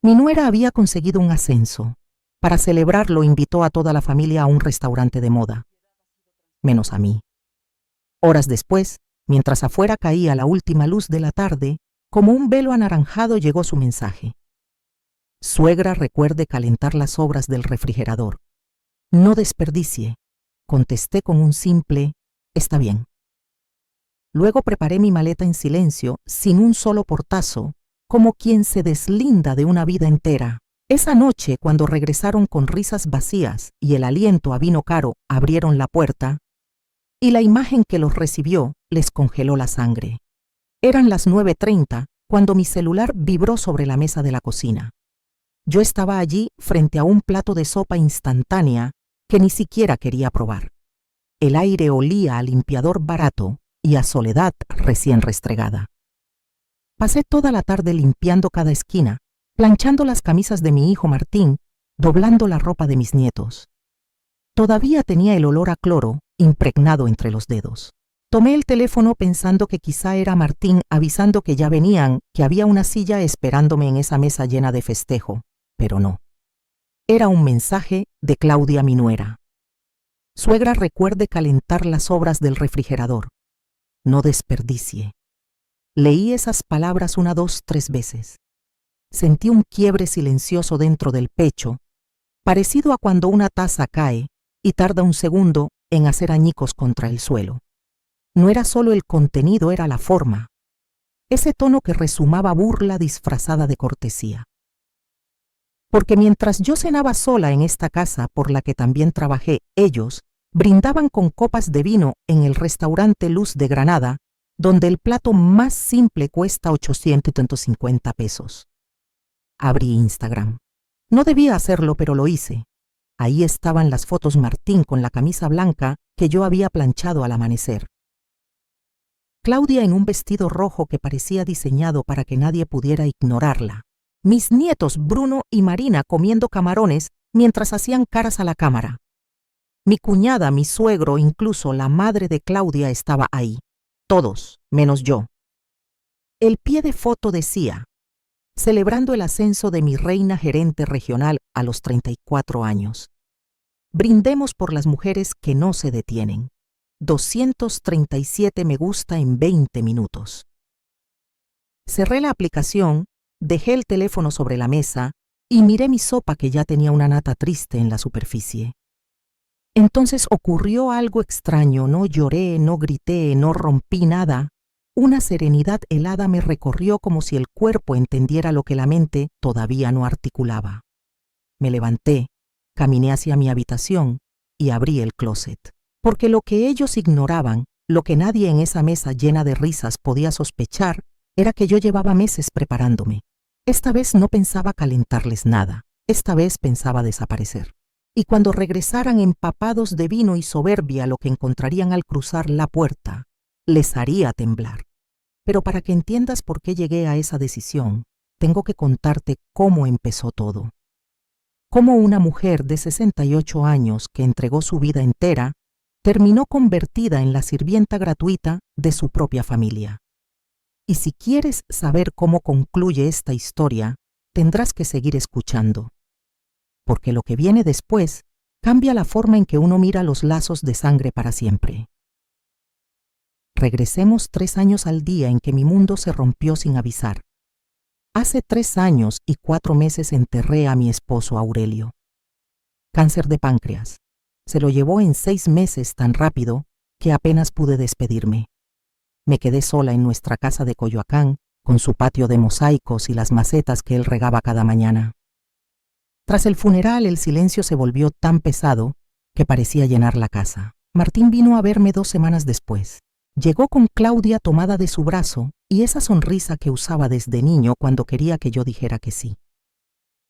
Mi nuera había conseguido un ascenso. Para celebrarlo invitó a toda la familia a un restaurante de moda, menos a mí. Horas después, mientras afuera caía la última luz de la tarde, como un velo anaranjado llegó su mensaje. Suegra, recuerde calentar las sobras del refrigerador. No desperdicie. Contesté con un simple, está bien. Luego preparé mi maleta en silencio, sin un solo portazo, como quien se deslinda de una vida entera. Esa noche, cuando regresaron con risas vacías y el aliento a vino caro, abrieron la puerta, y la imagen que los recibió les congeló la sangre. Eran las 9:30 cuando mi celular vibró sobre la mesa de la cocina. Yo estaba allí frente a un plato de sopa instantánea que ni siquiera quería probar. El aire olía a limpiador barato y a soledad recién restregada. Pasé toda la tarde limpiando cada esquina, planchando las camisas de mi hijo Martín, doblando la ropa de mis nietos. Todavía tenía el olor a cloro impregnado entre los dedos. Tomé el teléfono pensando que quizá era Martín avisando que ya venían, que había una silla esperándome en esa mesa llena de festejo, pero no. Era un mensaje de Claudia, mi nuera. Suegra, recuerde calentar las sobras del refrigerador. No desperdicie. Leí esas palabras 1, 2, 3 veces. Sentí un quiebre silencioso dentro del pecho, parecido a cuando una taza cae y tarda un segundo en hacer añicos contra el suelo. No era solo el contenido, era la forma. Ese tono que rezumaba burla disfrazada de cortesía. Porque mientras yo cenaba sola en esta casa por la que también trabajé, ellos brindaban con copas de vino en el restaurante Luz de Granada, donde el plato más simple cuesta 850 pesos. Abrí Instagram. No debía hacerlo, pero lo hice. Ahí estaban las fotos Martín con la camisa blanca que yo había planchado al amanecer. Claudia en un vestido rojo que parecía diseñado para que nadie pudiera ignorarla. Mis nietos Bruno y Marina comiendo camarones mientras hacían caras a la cámara. Mi cuñada, mi suegro, incluso la madre de Claudia estaba ahí. Todos, menos yo. El pie de foto decía, celebrando el ascenso de mi reina gerente regional a los 34 años. Brindemos por las mujeres que no se detienen. 237 me gusta en 20 minutos. Cerré la aplicación, dejé el teléfono sobre la mesa y miré mi sopa que ya tenía una nata triste en la superficie. Entonces ocurrió algo extraño, no lloré, no grité, no rompí nada. Una serenidad helada me recorrió como si el cuerpo entendiera lo que la mente todavía no articulaba. Me levanté, caminé hacia mi habitación y abrí el closet. Porque lo que ellos ignoraban, lo que nadie en esa mesa llena de risas podía sospechar, era que yo llevaba meses preparándome. Esta vez no pensaba calentarles nada, esta vez pensaba desaparecer. Y cuando regresaran empapados de vino y soberbia lo que encontrarían al cruzar la puerta, les haría temblar. Pero para que entiendas por qué llegué a esa decisión, tengo que contarte cómo empezó todo. Cómo una mujer de 68 años que entregó su vida entera, terminó convertida en la sirvienta gratuita de su propia familia. Y si quieres saber cómo concluye esta historia, tendrás que seguir escuchando. Porque lo que viene después cambia la forma en que uno mira los lazos de sangre para siempre. Regresemos 3 años al día en que mi mundo se rompió sin avisar. Hace 3 años y 4 meses enterré a mi esposo Aurelio. Cáncer de páncreas. Se lo llevó en 6 meses tan rápido que apenas pude despedirme. Me quedé sola en nuestra casa de Coyoacán, con su patio de mosaicos y las macetas que él regaba cada mañana. Tras el funeral, el silencio se volvió tan pesado que parecía llenar la casa. Martín vino a verme 2 semanas después. Llegó con Claudia tomada de su brazo y esa sonrisa que usaba desde niño cuando quería que yo dijera que sí.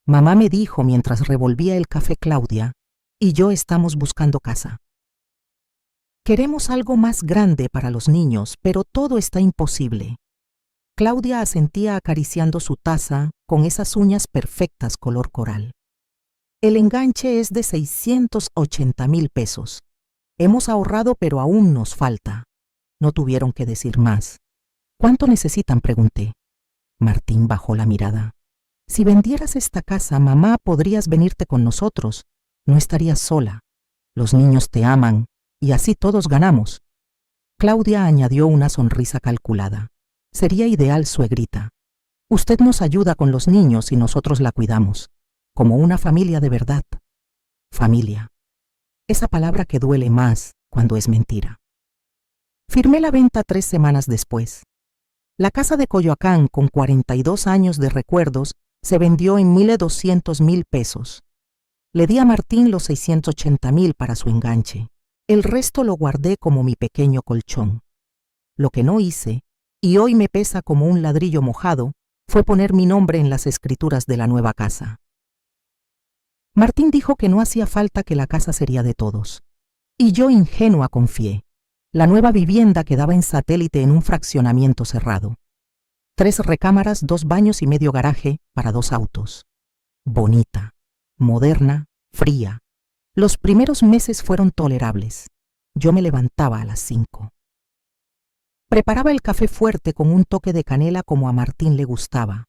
Mamá me dijo mientras revolvía el café Claudia, y yo estamos buscando casa. Queremos algo más grande para los niños, pero todo está imposible. Claudia asentía acariciando su taza con esas uñas perfectas color coral. El enganche es de 680,000 pesos. Hemos ahorrado, pero aún nos falta. No tuvieron que decir más. ¿Cuánto necesitan?, pregunté. Martín bajó la mirada. Si vendieras esta casa, mamá, podrías venirte con nosotros. No estarías sola. Los niños te aman y así todos ganamos. Claudia añadió una sonrisa calculada. Sería ideal, suegrita. Usted nos ayuda con los niños y nosotros la cuidamos, como una familia de verdad. Familia. Esa palabra que duele más cuando es mentira. Firmé la venta 3 semanas después. La casa de Coyoacán, con 42 años de recuerdos, se vendió en 1,200,000 pesos. Le di a Martín los 680,000 para su enganche. El resto lo guardé como mi pequeño colchón. Lo que no hice, y hoy me pesa como un ladrillo mojado, fue poner mi nombre en las escrituras de la nueva casa. Martín dijo que no hacía falta, que la casa sería de todos. Y yo, ingenua, confié. La nueva vivienda quedaba en Satélite, en un fraccionamiento cerrado. 3 recámaras, 2 baños y medio garaje para 2 autos. Bonita, moderna, fría. Los primeros meses fueron tolerables. Yo me levantaba a las 5. Preparaba el café fuerte con un toque de canela como a Martín le gustaba.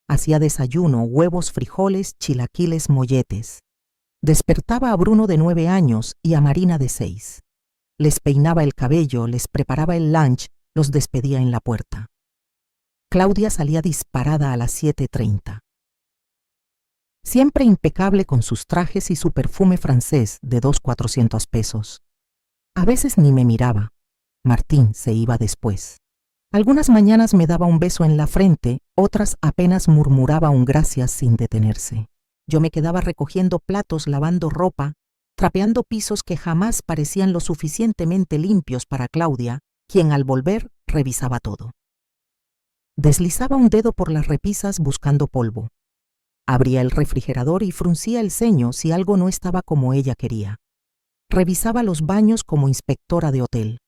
Hacía desayuno, huevos, frijoles, chilaquiles, molletes. Despertaba a Bruno de 9 años y a Marina de 6. Les peinaba el cabello, les preparaba el lunch, los despedía en la puerta. Claudia salía disparada a las 7:30. Siempre impecable con sus trajes y su perfume francés de 2,400 pesos. A veces ni me miraba. Martín se iba después. Algunas mañanas me daba un beso en la frente, otras apenas murmuraba un gracias sin detenerse. Yo me quedaba recogiendo platos, lavando ropa, trapeando pisos que jamás parecían lo suficientemente limpios para Claudia, quien al volver revisaba todo. Deslizaba un dedo por las repisas buscando polvo. Abría el refrigerador y fruncía el ceño si algo no estaba como ella quería. Revisaba los baños como inspectora de hotel.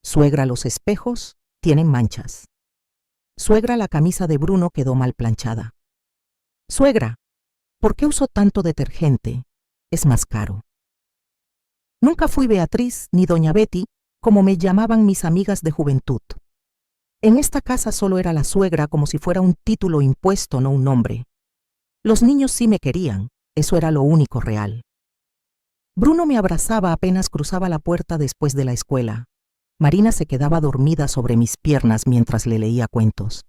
Suegra, los espejos tienen manchas. Suegra, la camisa de Bruno quedó mal planchada. Suegra, ¿por qué uso tanto detergente? Es más caro. Nunca fui Beatriz ni Doña Betty, como me llamaban mis amigas de juventud. En esta casa solo era la suegra, como si fuera un título impuesto, no un nombre. Los niños sí me querían, eso era lo único real. Bruno me abrazaba apenas cruzaba la puerta después de la escuela. Marina se quedaba dormida sobre mis piernas mientras le leía cuentos.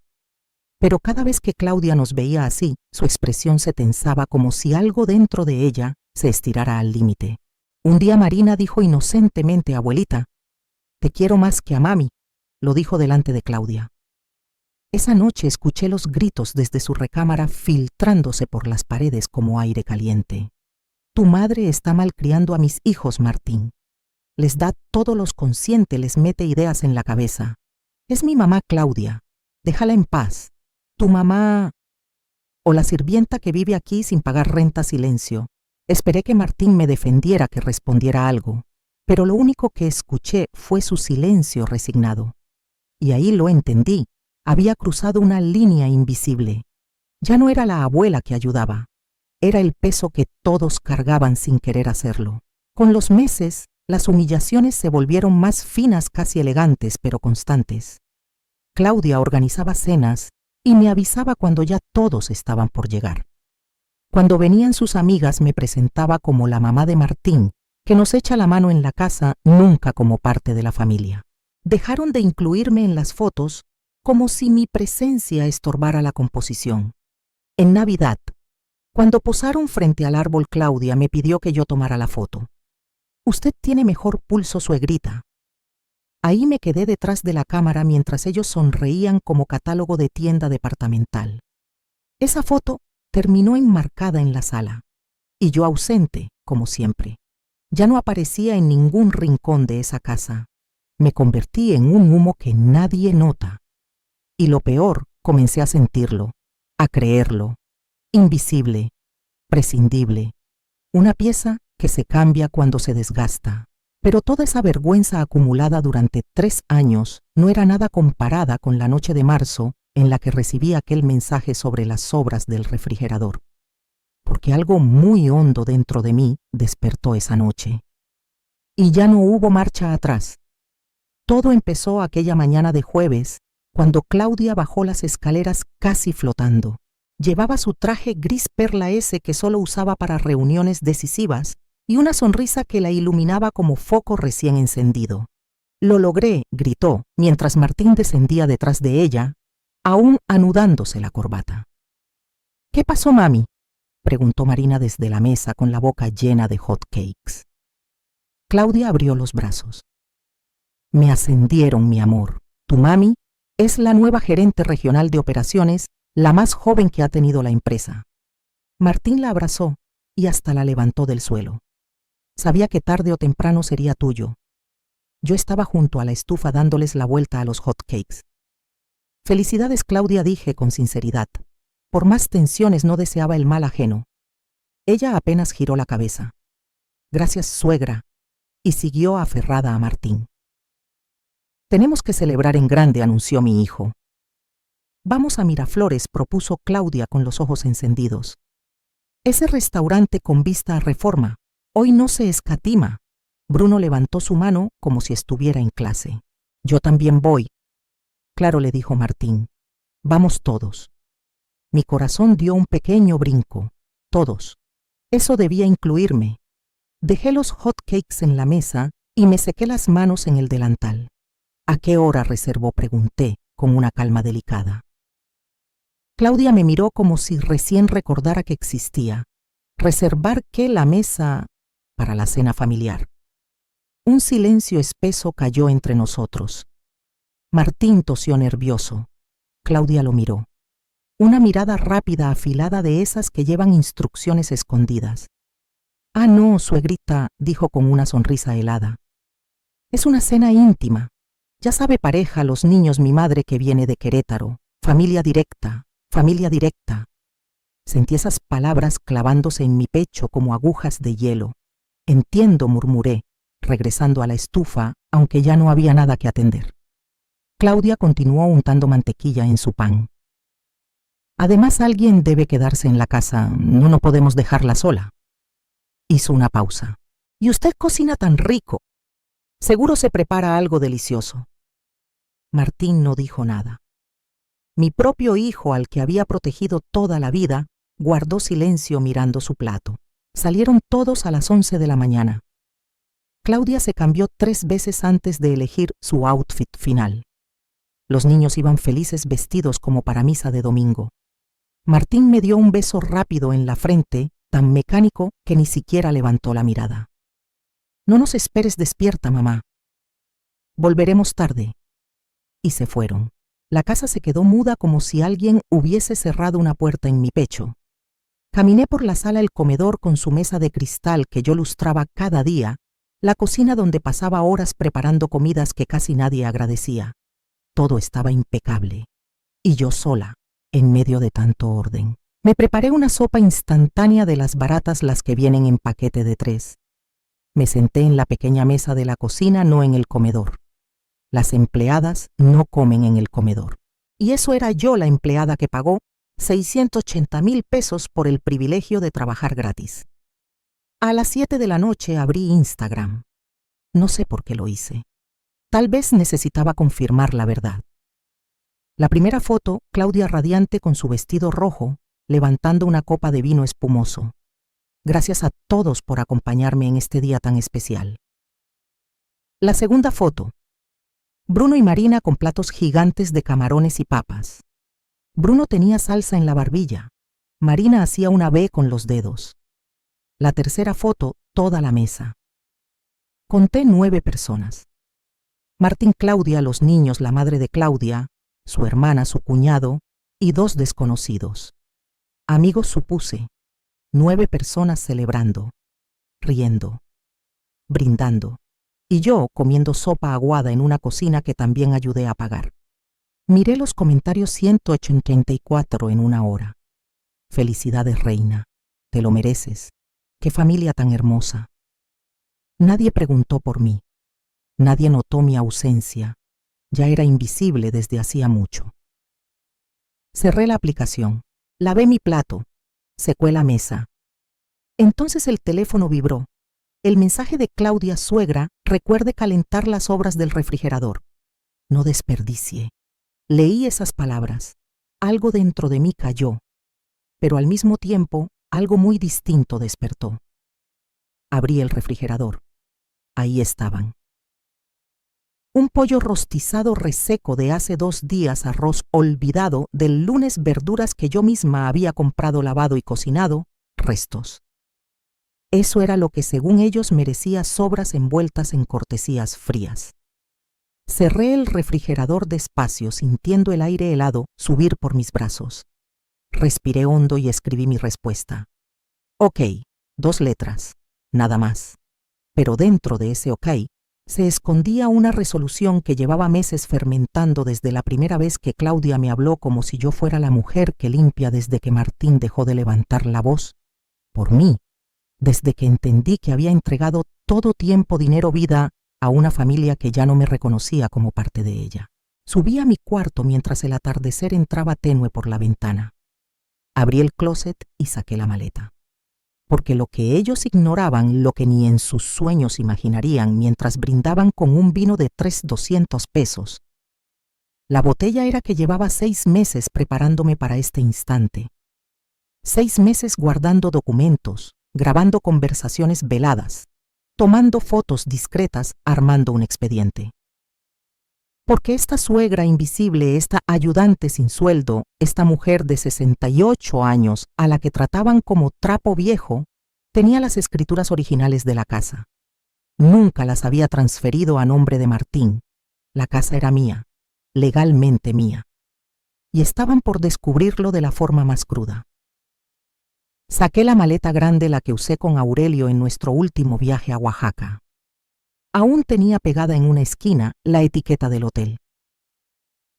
Pero cada vez que Claudia nos veía así, su expresión se tensaba como si algo dentro de ella se estirara al límite. Un día Marina dijo inocentemente: abuelita, te quiero más que a mami. Lo dijo delante de Claudia. Esa noche escuché los gritos desde su recámara filtrándose por las paredes como aire caliente. Tu madre está malcriando a mis hijos, Martín. Les da todos los conscientes, les mete ideas en la cabeza. Es mi mamá Claudia. Déjala en paz. Tu mamá... O la sirvienta que vive aquí sin pagar renta, silencio. Esperé que Martín me defendiera, que respondiera algo, pero lo único que escuché fue su silencio resignado. Y ahí lo entendí. Había cruzado una línea invisible. Ya no era la abuela que ayudaba. Era el peso que todos cargaban sin querer hacerlo. Con los meses, las humillaciones se volvieron más finas, casi elegantes, pero constantes. Claudia organizaba cenas y me avisaba cuando ya todos estaban por llegar. Cuando venían sus amigas me presentaba como la mamá de Martín, que nos echa la mano en la casa, nunca como parte de la familia. Dejaron de incluirme en las fotos como si mi presencia estorbara la composición. En Navidad, cuando posaron frente al árbol, Claudia me pidió que yo tomara la foto. Usted tiene mejor pulso, suegrita. Ahí me quedé detrás de la cámara mientras ellos sonreían como catálogo de tienda departamental. Esa foto terminó enmarcada en la sala, y yo ausente, como siempre. Ya no aparecía en ningún rincón de esa casa. Me convertí en un humo que nadie nota. Y lo peor, comencé a sentirlo, a creerlo. Invisible, prescindible. Una pieza que se cambia cuando se desgasta. Pero toda esa vergüenza acumulada durante 3 años no era nada comparada con la noche de marzo en la que recibí aquel mensaje sobre las sobras del refrigerador. Porque algo muy hondo dentro de mí despertó esa noche. Y ya no hubo marcha atrás. Todo empezó aquella mañana de jueves, cuando Claudia bajó las escaleras casi flotando. Llevaba su traje gris perla ese que solo usaba para reuniones decisivas y una sonrisa que la iluminaba como foco recién encendido. «Lo logré», gritó, mientras Martín descendía detrás de ella, aún anudándose la corbata. «¿Qué pasó, mami?», preguntó Marina desde la mesa con la boca llena de hot cakes. Claudia abrió los brazos. «Me ascendieron, mi amor. Tu mami es la nueva gerente regional de operaciones, la más joven que ha tenido la empresa». Martín la abrazó y hasta la levantó del suelo. «Sabía que tarde o temprano sería tuyo». Yo estaba junto a la estufa dándoles la vuelta a los hot cakes. «Felicidades, Claudia», dije con sinceridad. Por más tensiones no deseaba el mal ajeno. Ella apenas giró la cabeza. «Gracias, suegra», y siguió aferrada a Martín. «Tenemos que celebrar en grande», anunció mi hijo. «Vamos a Miraflores», propuso Claudia con los ojos encendidos. «Ese restaurante con vista a Reforma. Hoy no se escatima». Bruno levantó su mano como si estuviera en clase. «Yo también voy». «Claro», le dijo Martín. «Vamos todos». Mi corazón dio un pequeño brinco. Todos. Eso debía incluirme. Dejé los hot cakes en la mesa y me sequé las manos en el delantal. «¿A qué hora reservó?», pregunté, con una calma delicada. Claudia me miró como si recién recordara que existía. ¿Reservar qué? La mesa para la cena familiar. Un silencio espeso cayó entre nosotros. Martín tosió nervioso. Claudia lo miró. Una mirada rápida, afilada, de esas que llevan instrucciones escondidas. «Ah, no, suegrita», dijo con una sonrisa helada. «Es una cena íntima. Ya sabe, pareja, los niños, mi madre que viene de Querétaro. Familia directa, familia directa». Sentí esas palabras clavándose en mi pecho como agujas de hielo. «Entiendo», murmuré, regresando a la estufa, aunque ya no había nada que atender. Claudia continuó untando mantequilla en su pan. «Además, alguien debe quedarse en la casa. No podemos dejarla sola». Hizo una pausa. «Y usted cocina tan rico. Seguro se prepara algo delicioso». Martín no dijo nada. Mi propio hijo, al que había protegido toda la vida, guardó silencio mirando su plato. Salieron todos a las 11 de la mañana. Claudia se cambió 3 veces antes de elegir su outfit final. Los niños iban felices vestidos como para misa de domingo. Martín me dio un beso rápido en la frente, tan mecánico que ni siquiera levantó la mirada. «No nos esperes despierta, mamá. Volveremos tarde». Y se fueron. La casa se quedó muda como si alguien hubiese cerrado una puerta en mi pecho. Caminé por la sala, el comedor con su mesa de cristal que yo lustraba cada día, la cocina donde pasaba horas preparando comidas que casi nadie agradecía. Todo estaba impecable. Y yo sola, en medio de tanto orden. Me preparé una sopa instantánea de las baratas, las que vienen en paquete de 3. Me senté en la pequeña mesa de la cocina, no en el comedor. Las empleadas no comen en el comedor. Y eso era yo la empleada que pagó 680,000 pesos por el privilegio de trabajar gratis. A las 7 de la noche abrí Instagram. No sé por qué lo hice. Tal vez necesitaba confirmar la verdad. La primera foto, Claudia radiante con su vestido rojo, levantando una copa de vino espumoso. Gracias a todos por acompañarme en este día tan especial. La segunda foto. Bruno y Marina con platos gigantes de camarones y papas. Bruno tenía salsa en la barbilla. Marina hacía una V con los dedos. La tercera foto, toda la mesa. Conté 9 personas. Martín, Claudia, los niños, la madre de Claudia, su hermana, su cuñado y 2 desconocidos. Amigos, supuse. 9 personas celebrando, riendo, brindando. Y yo comiendo sopa aguada en una cocina que también ayudé a pagar. Miré los comentarios 184 en una hora. «Felicidades, reina. Te lo mereces. Qué familia tan hermosa». Nadie preguntó por mí. Nadie notó mi ausencia. Ya era invisible desde hacía mucho. Cerré la aplicación. Lavé mi plato. Secó la mesa. Entonces el teléfono vibró. El mensaje de Claudia, suegra: «Recuerde calentar las sobras del refrigerador. No desperdicie». Leí esas palabras. Algo dentro de mí cayó. pero al mismo tiempo algo muy distinto despertó. Abrí el refrigerador. Ahí estaban. Un pollo rostizado reseco de hace 2 días, arroz olvidado del lunes, verduras que yo misma había comprado, lavado y cocinado, restos. Eso era lo que según ellos merecía sobras envueltas en cortesías frías. Cerré el refrigerador despacio, sintiendo el aire helado subir por mis brazos. Respiré hondo y escribí mi respuesta. Ok, 2 letras, nada más. Pero dentro de ese ok se escondía una resolución que llevaba meses fermentando desde la primera vez que Claudia me habló, como si yo fuera la mujer que limpia desde que Martín dejó de levantar la voz por mí, desde que entendí que había entregado todo tiempo, dinero, vida a una familia que ya no me reconocía como parte de ella. Subí a mi cuarto mientras el atardecer entraba tenue por la ventana. Abrí el closet y saqué la maleta. Porque lo que ellos ignoraban, lo que ni en sus sueños imaginarían mientras brindaban con un vino de 200 pesos. La botella era que llevaba 6 meses preparándome para este instante. 6 meses guardando documentos, grabando conversaciones veladas, tomando fotos discretas, armando un expediente. Porque esta suegra invisible, esta ayudante sin sueldo, esta mujer de 68 años a la que trataban como trapo viejo, tenía las escrituras originales de la casa. Nunca las había transferido a nombre de Martín. La casa era mía, legalmente mía. Y estaban por descubrirlo de la forma más cruda. Saqué la maleta grande, la que usé con Aurelio en nuestro último viaje a Oaxaca. Aún tenía pegada en una esquina la etiqueta del hotel.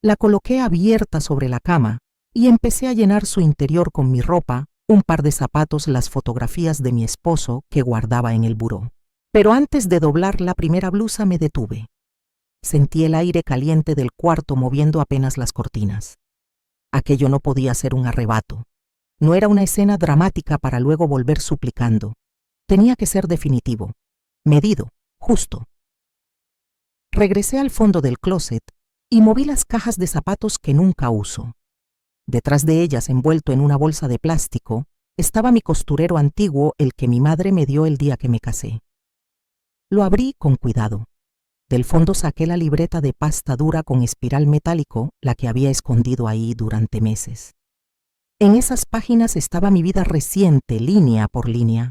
La coloqué abierta sobre la cama y empecé a llenar su interior con mi ropa, un par de zapatos, las fotografías de mi esposo que guardaba en el buró. Pero antes de doblar la primera blusa me detuve. Sentí el aire caliente del cuarto moviendo apenas las cortinas. Aquello no podía ser un arrebato. No era una escena dramática para luego volver suplicando. Tenía que ser definitivo, medido, justo. Regresé al fondo del closet y moví las cajas de zapatos que nunca uso. Detrás de ellas, envuelto en una bolsa de plástico, estaba mi costurero antiguo, el que mi madre me dio el día que me casé. Lo abrí con cuidado. Del fondo saqué la libreta de pasta dura con espiral metálico, la que había escondido ahí durante meses. En esas páginas estaba mi vida reciente, línea por línea.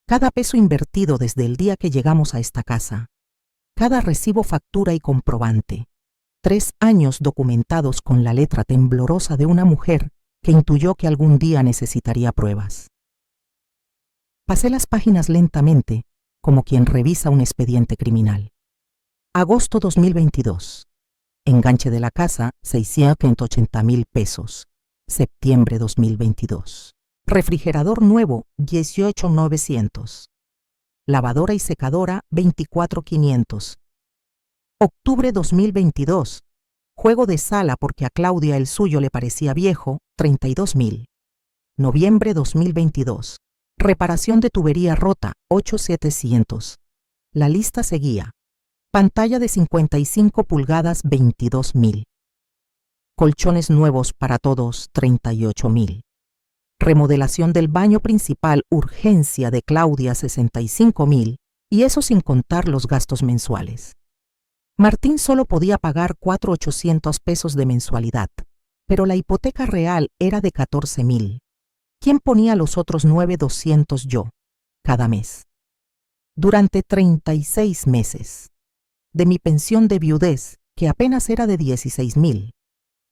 Cada peso invertido desde el día que llegamos a esta casa. Cada recibo, factura y comprobante. 3 años documentados con la letra temblorosa de una mujer que intuyó que algún día necesitaría pruebas. Pasé las páginas lentamente, como quien revisa un expediente criminal. Agosto 2022. Enganche de la casa, 680,000 pesos. Septiembre 2022. Refrigerador nuevo, 18,900. Lavadora y secadora, 24,500. Octubre 2022. Juego de sala porque a Claudia el suyo le parecía viejo, 32,000. Noviembre 2022. Reparación de tubería rota, 8,700. La lista seguía. Pantalla de 55 pulgadas, 22,000. Colchones nuevos para todos, 38,000. Remodelación del baño principal, urgencia de Claudia, 65,000, y eso sin contar los gastos mensuales. Martín solo podía pagar 4,800 pesos de mensualidad, pero la hipoteca real era de 14,000. ¿Quién ponía los otros 9,200? Yo, cada mes. Durante 36 meses. De mi pensión de viudez, que apenas era de 16,000.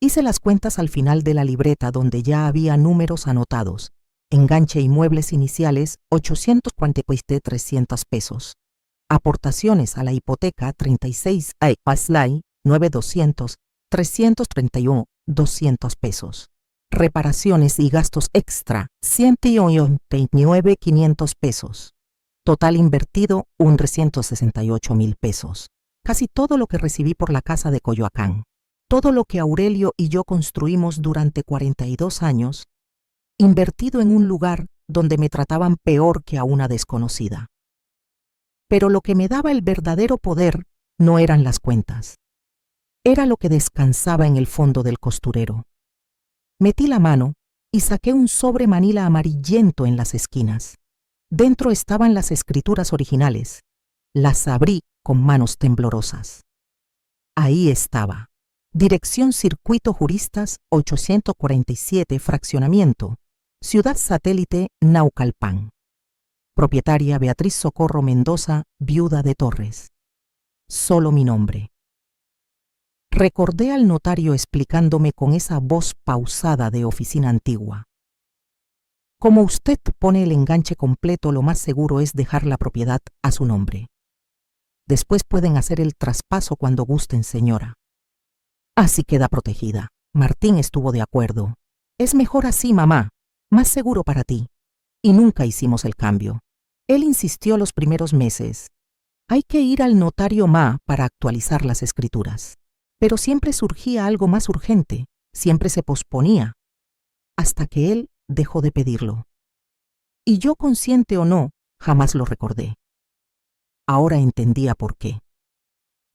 Hice las cuentas al final de la libreta donde ya había números anotados. Enganche y muebles iniciales, 843 pesos. Aportaciones a la hipoteca, 36, Paslay, 9,200, 331, 200 pesos. Reparaciones y gastos extra, 129,500 pesos. Total invertido, 368,000 pesos. Casi todo lo que recibí por la casa de Coyoacán. Todo lo que Aurelio y yo construimos durante 42 años, invertido en un lugar donde me trataban peor que a una desconocida. Pero lo que me daba el verdadero poder no eran las cuentas. Era lo que descansaba en el fondo del costurero. Metí la mano y saqué un sobre manila amarillento en las esquinas. Dentro estaban las escrituras originales. Las abrí con manos temblorosas. Ahí estaba. Dirección Circuito Juristas 847, Fraccionamiento, Ciudad Satélite, Naucalpan. Propietaria Beatriz Socorro Mendoza, viuda de Torres. Solo mi nombre. Recordé al notario explicándome con esa voz pausada de oficina antigua. Como usted pone el enganche completo, lo más seguro es dejar la propiedad a su nombre. Después pueden hacer el traspaso cuando gusten, señora. Así queda protegida. Martín estuvo de acuerdo. Es mejor así, mamá. Más seguro para ti. Y nunca hicimos el cambio. Él insistió los primeros meses. Hay que ir al notario Ma para actualizar las escrituras. Pero siempre surgía algo más urgente. Siempre se posponía. Hasta que él dejó de pedirlo. Y yo, consciente o no, jamás lo recordé. Ahora entendía por qué.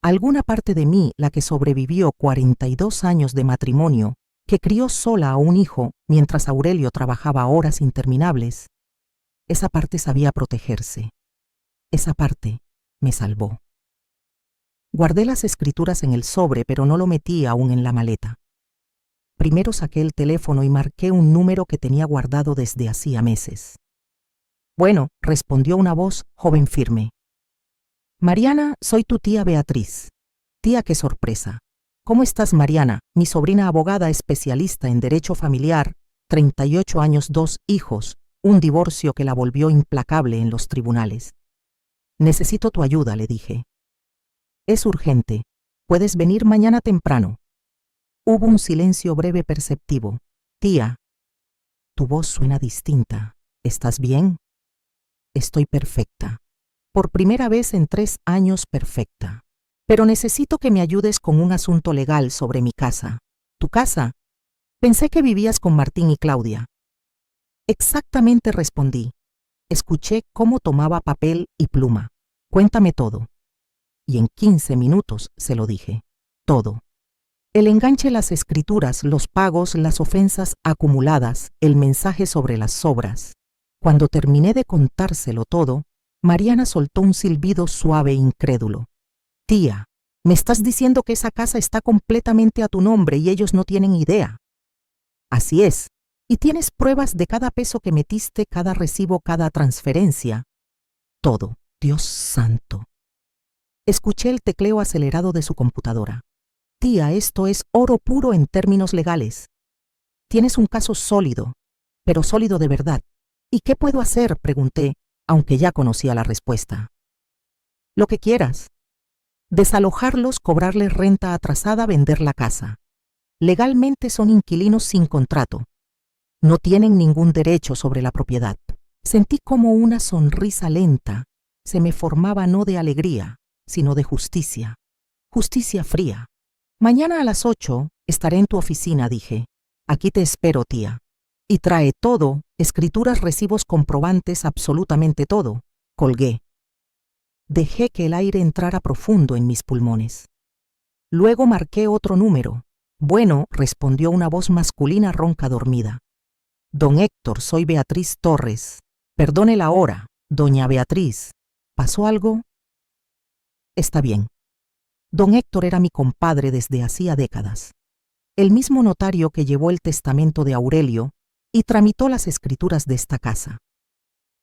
Alguna parte de mí, la que sobrevivió 42 años de matrimonio, que crió sola a un hijo mientras Aurelio trabajaba horas interminables, esa parte sabía protegerse. Esa parte me salvó. Guardé las escrituras en el sobre, pero no lo metí aún en la maleta. Primero saqué el teléfono y marqué un número que tenía guardado desde hacía meses. Bueno, respondió una voz joven firme. Mariana, soy tu tía Beatriz. Tía, qué sorpresa. ¿Cómo estás, Mariana? Mi sobrina abogada especialista en derecho familiar, 38 años, 2 hijos, un divorcio que la volvió implacable en los tribunales. Necesito tu ayuda, le dije. Es urgente. ¿Puedes venir mañana temprano? Hubo un silencio breve perceptivo. Tía, tu voz suena distinta. ¿Estás bien? Estoy perfecta. Por primera vez en 3 años, perfecta. Pero necesito que me ayudes con un asunto legal sobre mi casa. ¿Tu casa? Pensé que vivías con Martín y Claudia. Exactamente, respondí. Escuché cómo tomaba papel y pluma. Cuéntame todo. Y en 15 minutos se lo dije. Todo. El enganche, las escrituras, los pagos, las ofensas acumuladas, el mensaje sobre las sobras. Cuando terminé de contárselo todo, Mariana soltó un silbido suave e incrédulo. Tía, me estás diciendo que esa casa está completamente a tu nombre y ellos no tienen idea. Así es. Y tienes pruebas de cada peso que metiste, cada recibo, cada transferencia. Todo. Dios santo. Escuché el tecleo acelerado de su computadora. Tía, esto es oro puro en términos legales. Tienes un caso sólido, pero sólido de verdad. ¿Y qué puedo hacer?, pregunté, aunque ya conocía la respuesta. Lo que quieras. Desalojarlos, cobrarles renta atrasada, vender la casa. Legalmente son inquilinos sin contrato. No tienen ningún derecho sobre la propiedad. Sentí como una sonrisa lenta se me formaba, no de alegría, sino de justicia. Justicia fría. Mañana a las 8 estaré en tu oficina, dije. Aquí te espero, tía. Y trae todo, escrituras, recibos, comprobantes, absolutamente todo. Colgué. Dejé que el aire entrara profundo en mis pulmones. Luego marqué otro número. Bueno, respondió una voz masculina ronca dormida. Don Héctor, soy Beatriz Torres. Perdone la hora, doña Beatriz. ¿Pasó algo? Está bien. Don Héctor era mi compadre desde hacía décadas. El mismo notario que llevó el testamento de Aurelio y tramitó las escrituras de esta casa.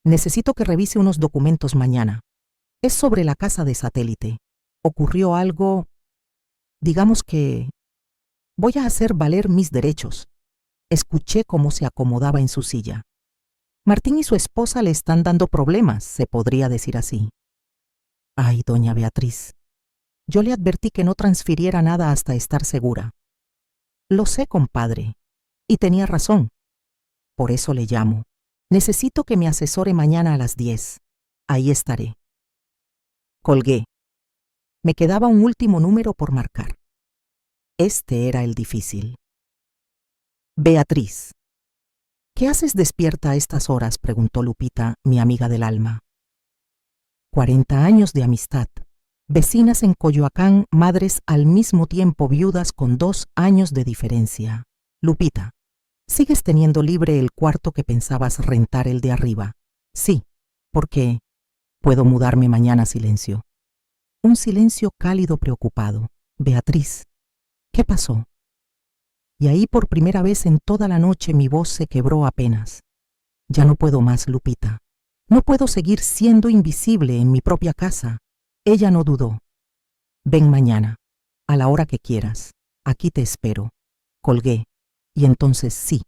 Necesito que revise unos documentos mañana. Es sobre la casa de Satélite. Ocurrió algo... Digamos que... Voy a hacer valer mis derechos. Escuché cómo se acomodaba en su silla. Martín y su esposa le están dando problemas, se podría decir así. Ay, doña Beatriz. Yo le advertí que no transfiriera nada hasta estar segura. Lo sé, compadre. Y tenía razón. Por eso le llamo. Necesito que me asesore mañana a las 10. Ahí estaré. Colgué. Me quedaba un último número por marcar. Este era el difícil. Beatriz. ¿Qué haces despierta a estas horas?, preguntó Lupita, mi amiga del alma. 40 años de amistad. Vecinas en Coyoacán, madres al mismo tiempo viudas con 2 años de diferencia. Lupita. Sigues teniendo libre el cuarto que pensabas rentar el de arriba. Sí, porque puedo mudarme mañana. Silencio. Un silencio cálido preocupado. Beatriz, ¿qué pasó? Y ahí por primera vez en toda la noche mi voz se quebró apenas. Ya no puedo más, Lupita. No puedo seguir siendo invisible en mi propia casa. Ella no dudó. Ven mañana, a la hora que quieras. Aquí te espero. Colgué. Y entonces sí.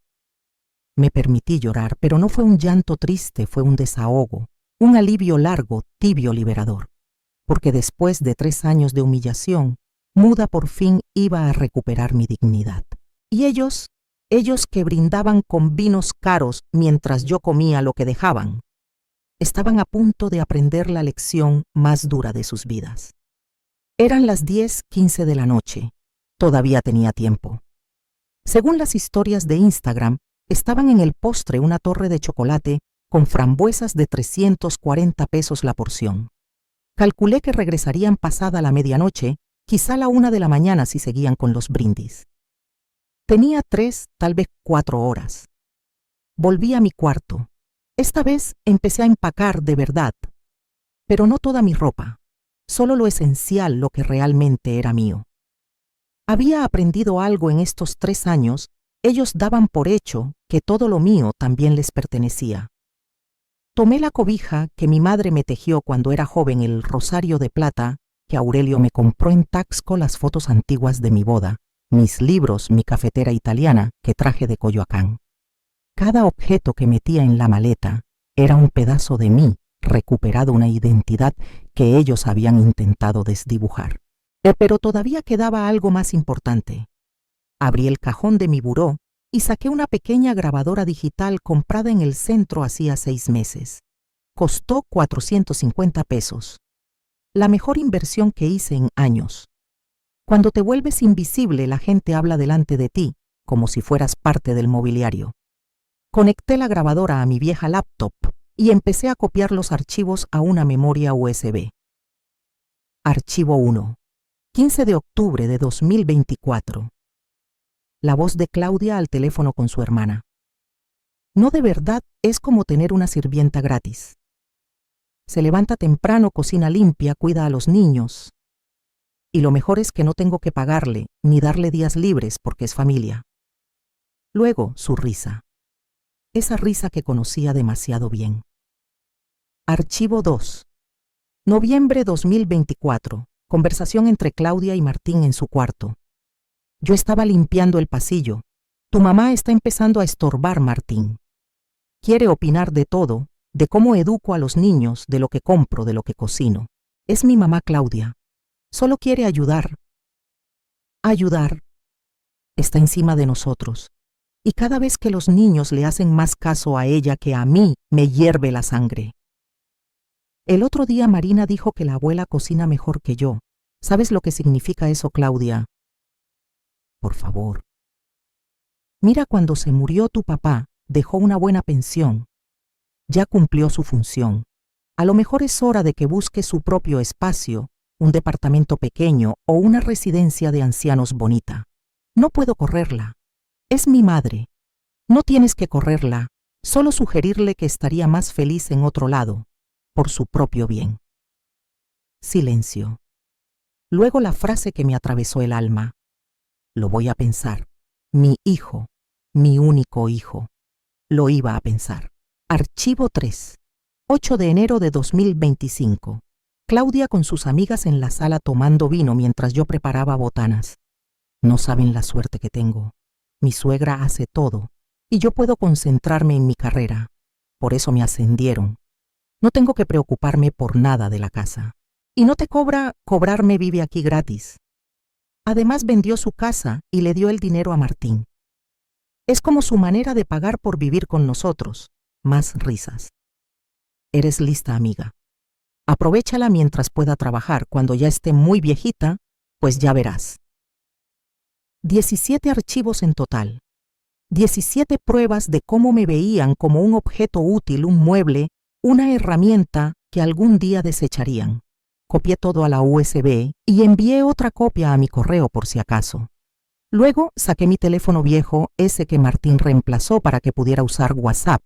Me permití llorar, pero no fue un llanto triste, fue un desahogo, un alivio largo, tibio, liberador. Porque después de 3 años de humillación, muda por fin iba a recuperar mi dignidad. Y ellos que brindaban con vinos caros mientras yo comía lo que dejaban, estaban a punto de aprender la lección más dura de sus vidas. Eran las 10:15 de la noche. Todavía tenía tiempo. Según las historias de Instagram, estaban en el postre una torre de chocolate con frambuesas de 340 pesos la porción. Calculé que regresarían pasada la medianoche, quizá la 1 de la mañana si seguían con los brindis. Tenía 3, tal vez 4 horas. Volví a mi cuarto. Esta vez empecé a empacar de verdad, pero no toda mi ropa, solo lo esencial, lo que realmente era mío. Había aprendido algo en estos 3 años, ellos daban por hecho que todo lo mío también les pertenecía. Tomé la cobija que mi madre me tejió cuando era joven, el rosario de plata que Aurelio me compró en Taxco, las fotos antiguas de mi boda, mis libros, mi cafetera italiana que traje de Coyoacán. Cada objeto que metía en la maleta era un pedazo de mí, recuperado, una identidad que ellos habían intentado desdibujar. Pero todavía quedaba algo más importante. Abrí el cajón de mi buró y saqué una pequeña grabadora digital comprada en el centro hacía 6 meses. Costó 450 pesos. La mejor inversión que hice en años. Cuando te vuelves invisible, la gente habla delante de ti, como si fueras parte del mobiliario. Conecté la grabadora a mi vieja laptop y empecé a copiar los archivos a una memoria USB. Archivo 1. 15 de octubre de 2024. La voz de Claudia al teléfono con su hermana. No, de verdad, es como tener una sirvienta gratis. Se levanta temprano, cocina limpia, cuida a los niños. Y lo mejor es que no tengo que pagarle ni darle días libres porque es familia. Luego, su risa. Esa risa que conocía demasiado bien. Archivo 2. Noviembre 2024. Conversación entre Claudia y Martín en su cuarto. Yo estaba limpiando el pasillo. Tu mamá está empezando a estorbar, Martín. Quiere opinar de todo, de cómo educo a los niños, de lo que compro, de lo que cocino. Es mi mamá, Claudia. Solo quiere ayudar. Ayudar. Está encima de nosotros. Y cada vez que los niños le hacen más caso a ella que a mí, me hierve la sangre. El otro día Marina dijo que la abuela cocina mejor que yo. ¿Sabes lo que significa eso, Claudia? Por favor. Mira, cuando se murió tu papá, dejó una buena pensión. Ya cumplió su función. A lo mejor es hora de que busque su propio espacio, un departamento pequeño o una residencia de ancianos bonita. No puedo correrla. Es mi madre. No tienes que correrla, solo sugerirle que estaría más feliz en otro lado, por su propio bien. Silencio. Luego la frase que me atravesó el alma. Lo voy a pensar. Mi hijo, mi único hijo. Lo iba a pensar. Archivo 3. 8 de enero de 2025. Claudia con sus amigas en la sala tomando vino mientras yo preparaba botanas. No saben la suerte que tengo. Mi suegra hace todo y yo puedo concentrarme en mi carrera. Por eso me ascendieron. No tengo que preocuparme por nada de la casa. Y no te cobrarme, vive aquí gratis. Además vendió su casa y le dio el dinero a Martín. Es como su manera de pagar por vivir con nosotros. Más risas. Eres lista, amiga. Aprovéchala mientras pueda trabajar. Cuando ya esté muy viejita, pues ya verás. 17 archivos en total. 17 pruebas de cómo me veían como un objeto útil, un mueble, una herramienta que algún día desecharían. Copié todo a la USB y envié otra copia a mi correo por si acaso. Luego saqué mi teléfono viejo, ese que Martín reemplazó para que pudiera usar WhatsApp.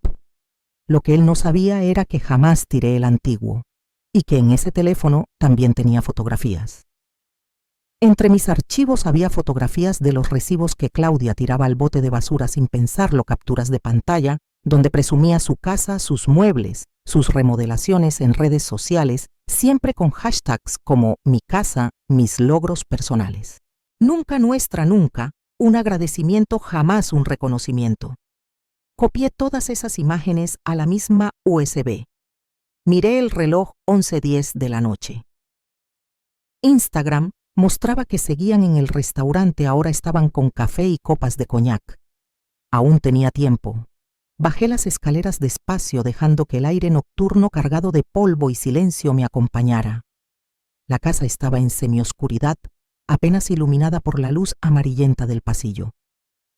Lo que él no sabía era que jamás tiré el antiguo, y que en ese teléfono también tenía fotografías. Entre mis archivos había fotografías de los recibos que Claudia tiraba al bote de basura sin pensarlo, capturas de pantalla, donde presumía su casa, sus muebles, sus remodelaciones en redes sociales, siempre con hashtags como mi casa, mis logros personales. Nunca nuestra, nunca, un agradecimiento, jamás un reconocimiento. Copié todas esas imágenes a la misma USB. Miré el reloj 11:10 de la noche. Instagram mostraba que seguían en el restaurante, ahora estaban con café y copas de coñac. Aún tenía tiempo. Bajé las escaleras despacio, dejando que el aire nocturno cargado de polvo y silencio me acompañara. La casa estaba en semioscuridad, apenas iluminada por la luz amarillenta del pasillo.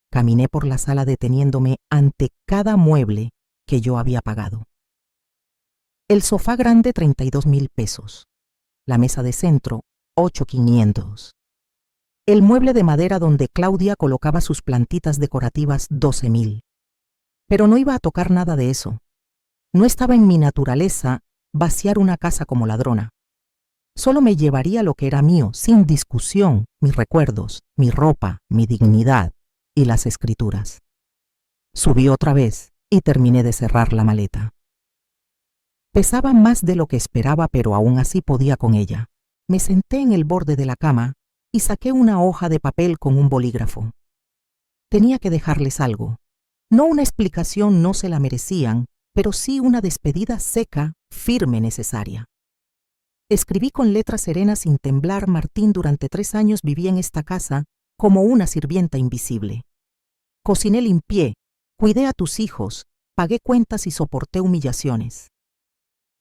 Caminé por la sala deteniéndome ante cada mueble que yo había pagado. El sofá grande, 32,000 pesos. La mesa de centro, 8,500. El mueble de madera donde Claudia colocaba sus plantitas decorativas, 12,000. Pero no iba a tocar nada de eso. No estaba en mi naturaleza vaciar una casa como ladrona. Solo me llevaría lo que era mío, sin discusión, mis recuerdos, mi ropa, mi dignidad y las escrituras. Subí otra vez y terminé de cerrar la maleta. Pesaba más de lo que esperaba, pero aún así podía con ella. Me senté en el borde de la cama y saqué una hoja de papel con un bolígrafo. Tenía que dejarles algo. No una explicación, no se la merecían, pero sí una despedida seca, firme, necesaria. Escribí con letras serenas sin temblar: Martín, durante 3 años viví en esta casa como una sirvienta invisible. Cociné, limpié, cuidé a tus hijos, pagué cuentas y soporté humillaciones.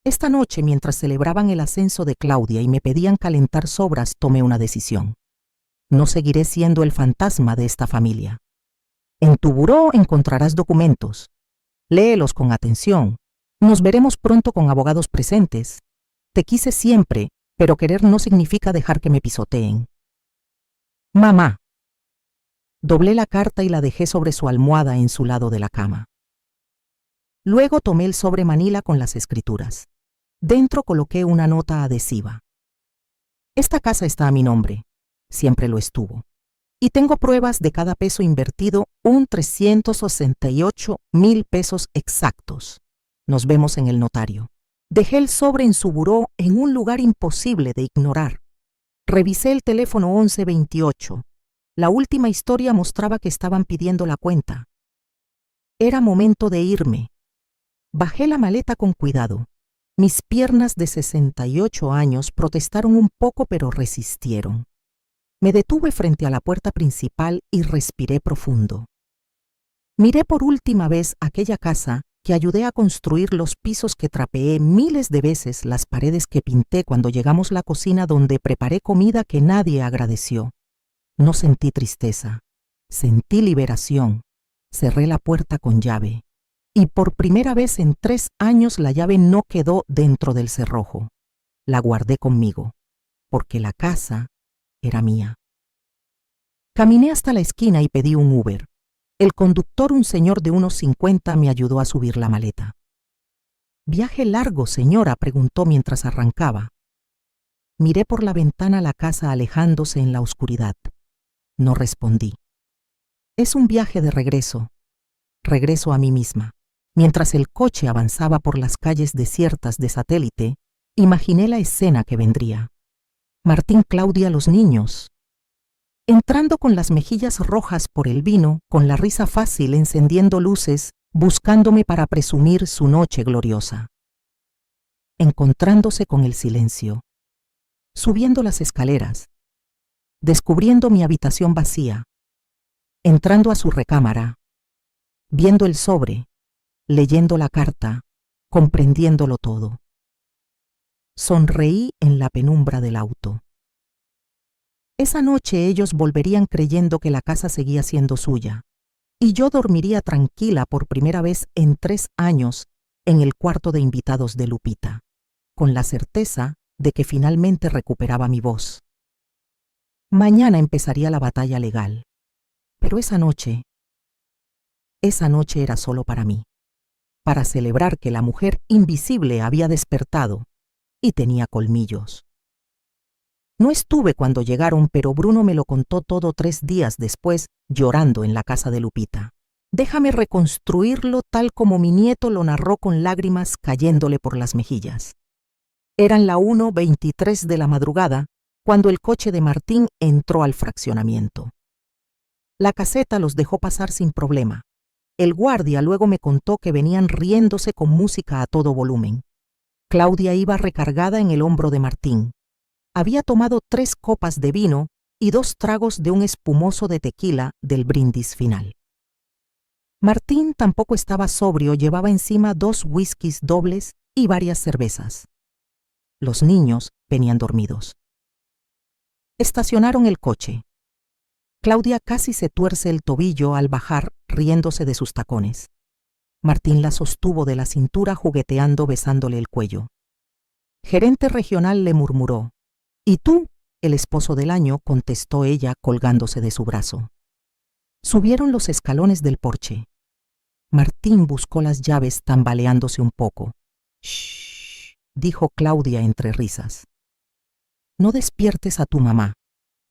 Esta noche, mientras celebraban el ascenso de Claudia y me pedían calentar sobras, tomé una decisión. No seguiré siendo el fantasma de esta familia. En tu buró encontrarás documentos. Léelos con atención. Nos veremos pronto con abogados presentes. Te quise siempre, pero querer no significa dejar que me pisoteen. Mamá. Doblé la carta y la dejé sobre su almohada en su lado de la cama. Luego tomé el sobre manila con las escrituras. Dentro coloqué una nota adhesiva. Esta casa está a mi nombre. Siempre lo estuvo. Y tengo pruebas de cada peso invertido, 368,000 pesos exactos. Nos vemos en el notario. Dejé el sobre en su buró, en un lugar imposible de ignorar. Revisé el teléfono 1128. La última historia mostraba que estaban pidiendo la cuenta. Era momento de irme. Bajé la maleta con cuidado. Mis piernas de 68 años protestaron un poco, pero resistieron. Me detuve frente a la puerta principal y respiré profundo. Miré por última vez aquella casa que ayudé a construir, los pisos que trapeé miles de veces, las paredes que pinté cuando llegamos, la cocina donde preparé comida que nadie agradeció. No sentí tristeza, sentí liberación. Cerré la puerta con llave. Y por primera vez en 3 años la llave no quedó dentro del cerrojo. La guardé conmigo, porque la casa era mía. Caminé hasta la esquina y pedí un Uber. El conductor, un señor de unos 50, me ayudó a subir la maleta. ¿Viaje largo, señora?, preguntó mientras arrancaba. Miré por la ventana la casa alejándose en la oscuridad. No respondí. Es un viaje de regreso. Regreso a mí misma. Mientras el coche avanzaba por las calles desiertas de Satélite, imaginé la escena que vendría. Martín, Claudia, los niños. Entrando con las mejillas rojas por el vino, con la risa fácil, encendiendo luces, buscándome para presumir su noche gloriosa. Encontrándose con el silencio. Subiendo las escaleras. Descubriendo mi habitación vacía. Entrando a su recámara. Viendo el sobre. Leyendo la carta. Comprendiéndolo todo. Sonreí en la penumbra del auto. Esa noche ellos volverían creyendo que la casa seguía siendo suya, y yo dormiría tranquila por primera vez en 3 años en el cuarto de invitados de Lupita, con la certeza de que finalmente recuperaba mi voz. Mañana empezaría la batalla legal. Pero esa noche era solo para mí, para celebrar que la mujer invisible había despertado y tenía colmillos. No estuve cuando llegaron, pero Bruno me lo contó todo 3 días después, llorando en la casa de Lupita. Déjame reconstruirlo tal como mi nieto lo narró con lágrimas cayéndole por las mejillas. Eran la 1:23 de la madrugada cuando el coche de Martín entró al fraccionamiento. La caseta los dejó pasar sin problema. El guardia luego me contó que venían riéndose con música a todo volumen. Claudia iba recargada en el hombro de Martín. Había tomado 3 copas de vino y 2 tragos de un espumoso de tequila del brindis final. Martín tampoco estaba sobrio, llevaba encima 2 whiskies dobles y varias cervezas. Los niños venían dormidos. Estacionaron el coche. Claudia casi se tuerce el tobillo al bajar, riéndose de sus tacones. Martín la sostuvo de la cintura jugueteando, besándole el cuello. Gerente regional le murmuró: «¿Y tú, el esposo del año?», contestó ella colgándose de su brazo. Subieron los escalones del porche. Martín buscó las llaves tambaleándose un poco. «Shh», dijo Claudia entre risas. «No despiertes a tu mamá».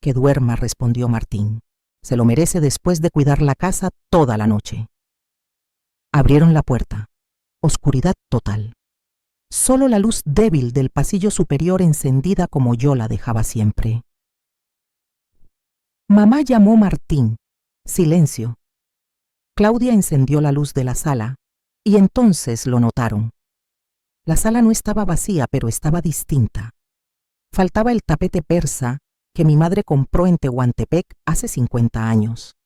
«Que duerma», respondió Martín. «Se lo merece después de cuidar la casa toda la noche». Abrieron la puerta. Oscuridad total. Solo la luz débil del pasillo superior encendida como yo la dejaba siempre. Mamá llamó Martín. Silencio. Claudia encendió la luz de la sala y entonces lo notaron. La sala no estaba vacía, pero estaba distinta. Faltaba el tapete persa que mi madre compró en Tehuantepec hace 50 años.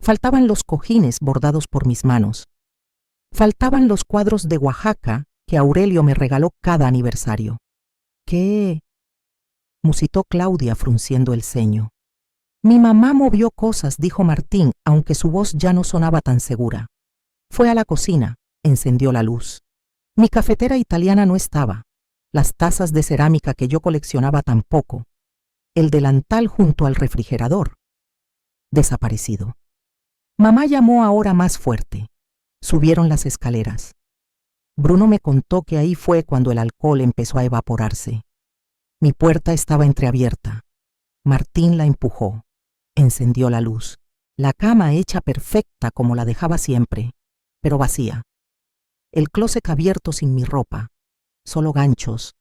Faltaban los cojines bordados por mis manos. Faltaban los cuadros de Oaxaca que Aurelio me regaló cada aniversario. «¿Qué?», musitó Claudia frunciendo el ceño. «Mi mamá movió cosas», dijo Martín, aunque su voz ya no sonaba tan segura. Fue a la cocina, encendió la luz. Mi cafetera italiana no estaba. Las tazas de cerámica que yo coleccionaba tampoco. El delantal junto al refrigerador. Desaparecido. Mamá llamó ahora más fuerte. Subieron las escaleras. Bruno me contó que ahí fue cuando el alcohol empezó a evaporarse. Mi puerta estaba entreabierta. Martín la empujó. Encendió la luz. La cama hecha perfecta como la dejaba siempre, pero vacía. El closet abierto sin mi ropa, solo ganchos.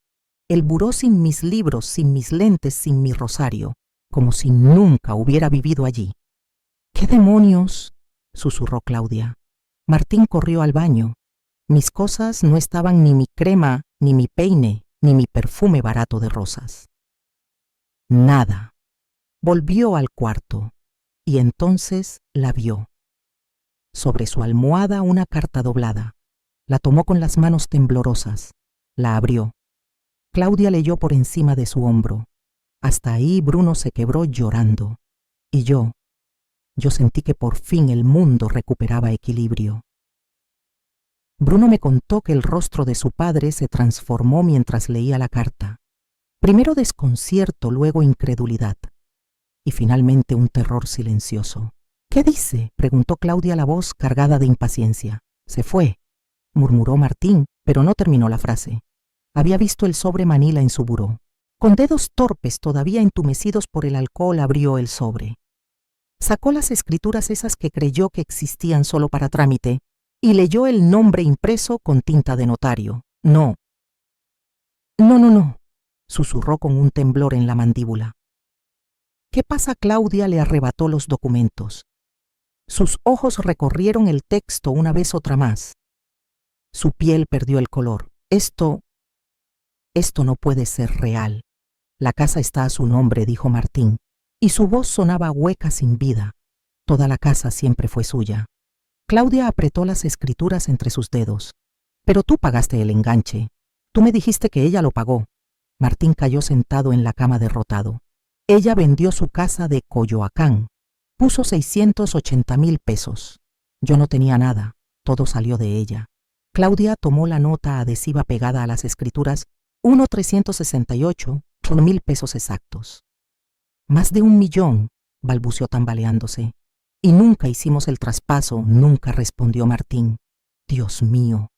El buró sin mis libros, sin mis lentes, sin mi rosario, como si nunca hubiera vivido allí. «¿Qué demonios?», susurró Claudia. Martín corrió al baño. Mis cosas no estaban, ni mi crema, ni mi peine, ni mi perfume barato de rosas. Nada. Volvió al cuarto y entonces la vio. Sobre su almohada una carta doblada. La tomó con las manos temblorosas. La abrió. Claudia leyó por encima de su hombro. Hasta ahí Bruno se quebró llorando. Y yo sentí que por fin el mundo recuperaba equilibrio. Bruno me contó que el rostro de su padre se transformó mientras leía la carta. Primero desconcierto, luego incredulidad. Y finalmente un terror silencioso. «¿Qué dice?», preguntó Claudia, la voz cargada de impaciencia. «Se fue», murmuró Martín, pero no terminó la frase. Había visto el sobre manila en su buró. Con dedos torpes, todavía entumecidos por el alcohol, abrió el sobre. Sacó las escrituras esas que creyó que existían solo para trámite y leyó el nombre impreso con tinta de notario. No, susurró con un temblor en la mandíbula. «¿Qué pasa?», Claudia le arrebató los documentos. Sus ojos recorrieron el texto una vez, otra más. Su piel perdió el color. Esto no puede ser real. La casa está a su nombre», dijo Martín, y su voz sonaba hueca, sin vida. Toda la casa siempre fue suya. Claudia apretó las escrituras entre sus dedos. «Pero tú pagaste el enganche. Tú me dijiste que ella lo pagó». Martín cayó sentado en la cama derrotado. «Ella vendió su casa de Coyoacán. Puso 680,000 pesos. Yo no tenía nada. Todo salió de ella». Claudia tomó la nota adhesiva pegada a las escrituras. 1,368, con 1,000 pesos exactos. «Más de 1 millón», balbuceó tambaleándose. Y nunca hicimos el traspaso, nunca, respondió Martín. Dios mío,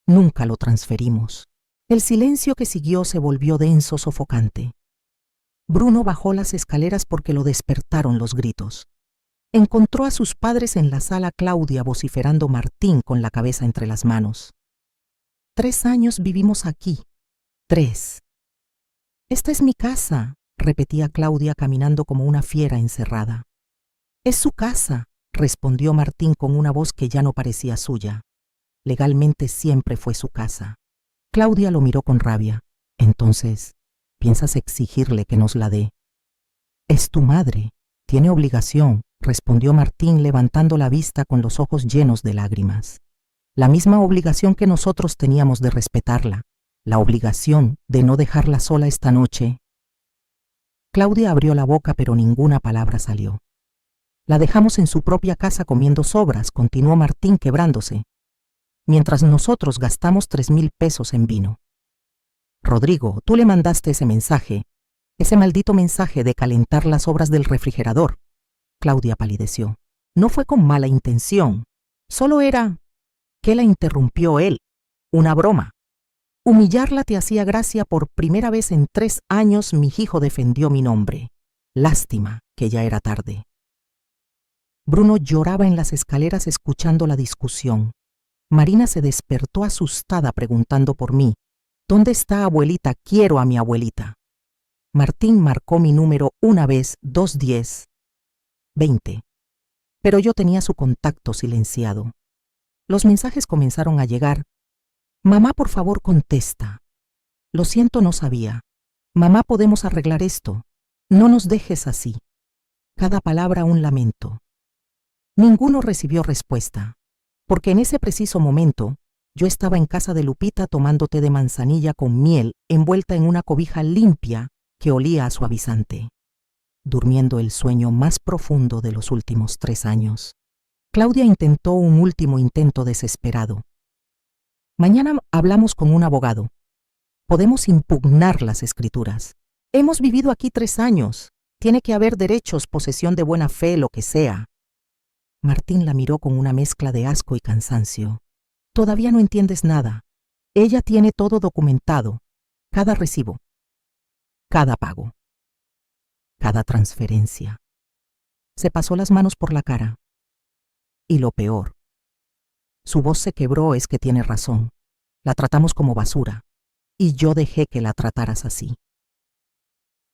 nunca lo transferimos. El silencio que siguió se volvió denso, sofocante. Bruno bajó las escaleras porque lo despertaron los gritos. Encontró a sus padres en la sala, Claudia vociferando, Martín con la cabeza entre las manos. 3 años vivimos aquí. 3. Esta es mi casa, repetía Claudia caminando como una fiera encerrada. Es su casa, respondió Martín con una voz que ya no parecía suya. Legalmente siempre fue su casa. Claudia lo miró con rabia. Entonces, ¿piensas exigirle que nos la dé? Es tu madre, tiene obligación, respondió Martín levantando la vista con los ojos llenos de lágrimas. La misma obligación que nosotros teníamos de respetarla, la obligación de no dejarla sola esta noche. Claudia abrió la boca, pero ninguna palabra salió. La dejamos en su propia casa comiendo sobras, continuó Martín quebrándose, mientras nosotros gastamos 3,000 pesos en vino. Rodrigo, tú le mandaste ese mensaje, ese maldito mensaje de calentar las sobras del refrigerador. Claudia palideció. No fue con mala intención, solo era que la interrumpió él, una broma. Humillarla te hacía gracia. Por primera vez en 3 años mi hijo defendió mi nombre. Lástima que ya era tarde. Bruno lloraba en las escaleras escuchando la discusión. Marina se despertó asustada preguntando por mí. ¿Dónde está abuelita? Quiero a mi abuelita. Martín marcó mi número una vez, 210, 20. Pero yo tenía su contacto silenciado. Los mensajes comenzaron a llegar. Mamá, por favor, contesta. Lo siento, no sabía. Mamá, podemos arreglar esto. No nos dejes así. Cada palabra un lamento. Ninguno recibió respuesta, porque en ese preciso momento yo estaba en casa de Lupita tomando té de manzanilla con miel envuelta en una cobija limpia que olía a suavizante, durmiendo el sueño más profundo de los últimos 3 años. Claudia intentó un último intento desesperado. Mañana hablamos con un abogado. Podemos impugnar las escrituras. Hemos vivido aquí 3 años. Tiene que haber derechos, posesión de buena fe, lo que sea. Martín la miró con una mezcla de asco y cansancio. Todavía no entiendes nada. Ella tiene todo documentado. Cada recibo. Cada pago. Cada transferencia. Se pasó las manos por la cara. Y lo peor. Su voz se quebró. Es que tiene razón. La tratamos como basura. Y yo dejé que la trataras así.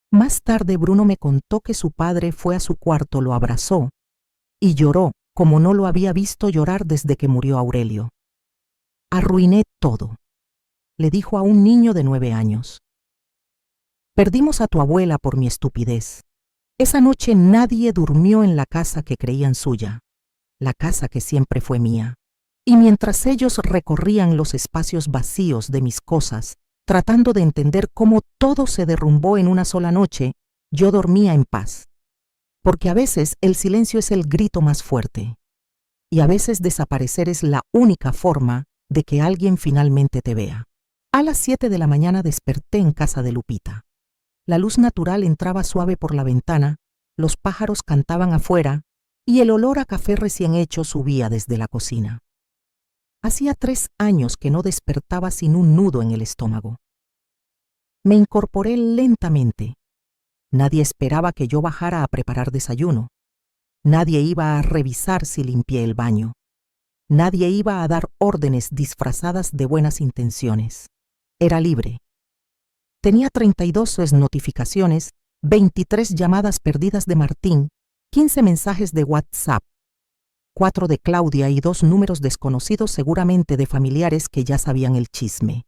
Más tarde Bruno me contó que su padre fue a su cuarto, lo abrazó y lloró como no lo había visto llorar desde que murió Aurelio. Arruiné todo, le dijo a un niño de 9 años. Perdimos a tu abuela por mi estupidez. Esa noche nadie durmió en la casa que creían suya, la casa que siempre fue mía. Y mientras ellos recorrían los espacios vacíos de mis cosas, tratando de entender cómo todo se derrumbó en una sola noche, yo dormía en paz. Porque a veces el silencio es el grito más fuerte. Y a veces desaparecer es la única forma de que alguien finalmente te vea. A las 7 de la mañana desperté en casa de Lupita. La luz natural entraba suave por la ventana, los pájaros cantaban afuera y el olor a café recién hecho subía desde la cocina. Hacía 3 años que no despertaba sin un nudo en el estómago. Me incorporé lentamente. Nadie esperaba que yo bajara a preparar desayuno. Nadie iba a revisar si limpié el baño. Nadie iba a dar órdenes disfrazadas de buenas intenciones. Era libre. Tenía 32 notificaciones, 23 llamadas perdidas de Martín, 15 mensajes de WhatsApp, 4 de Claudia y 2 números desconocidos, seguramente de familiares que ya sabían el chisme.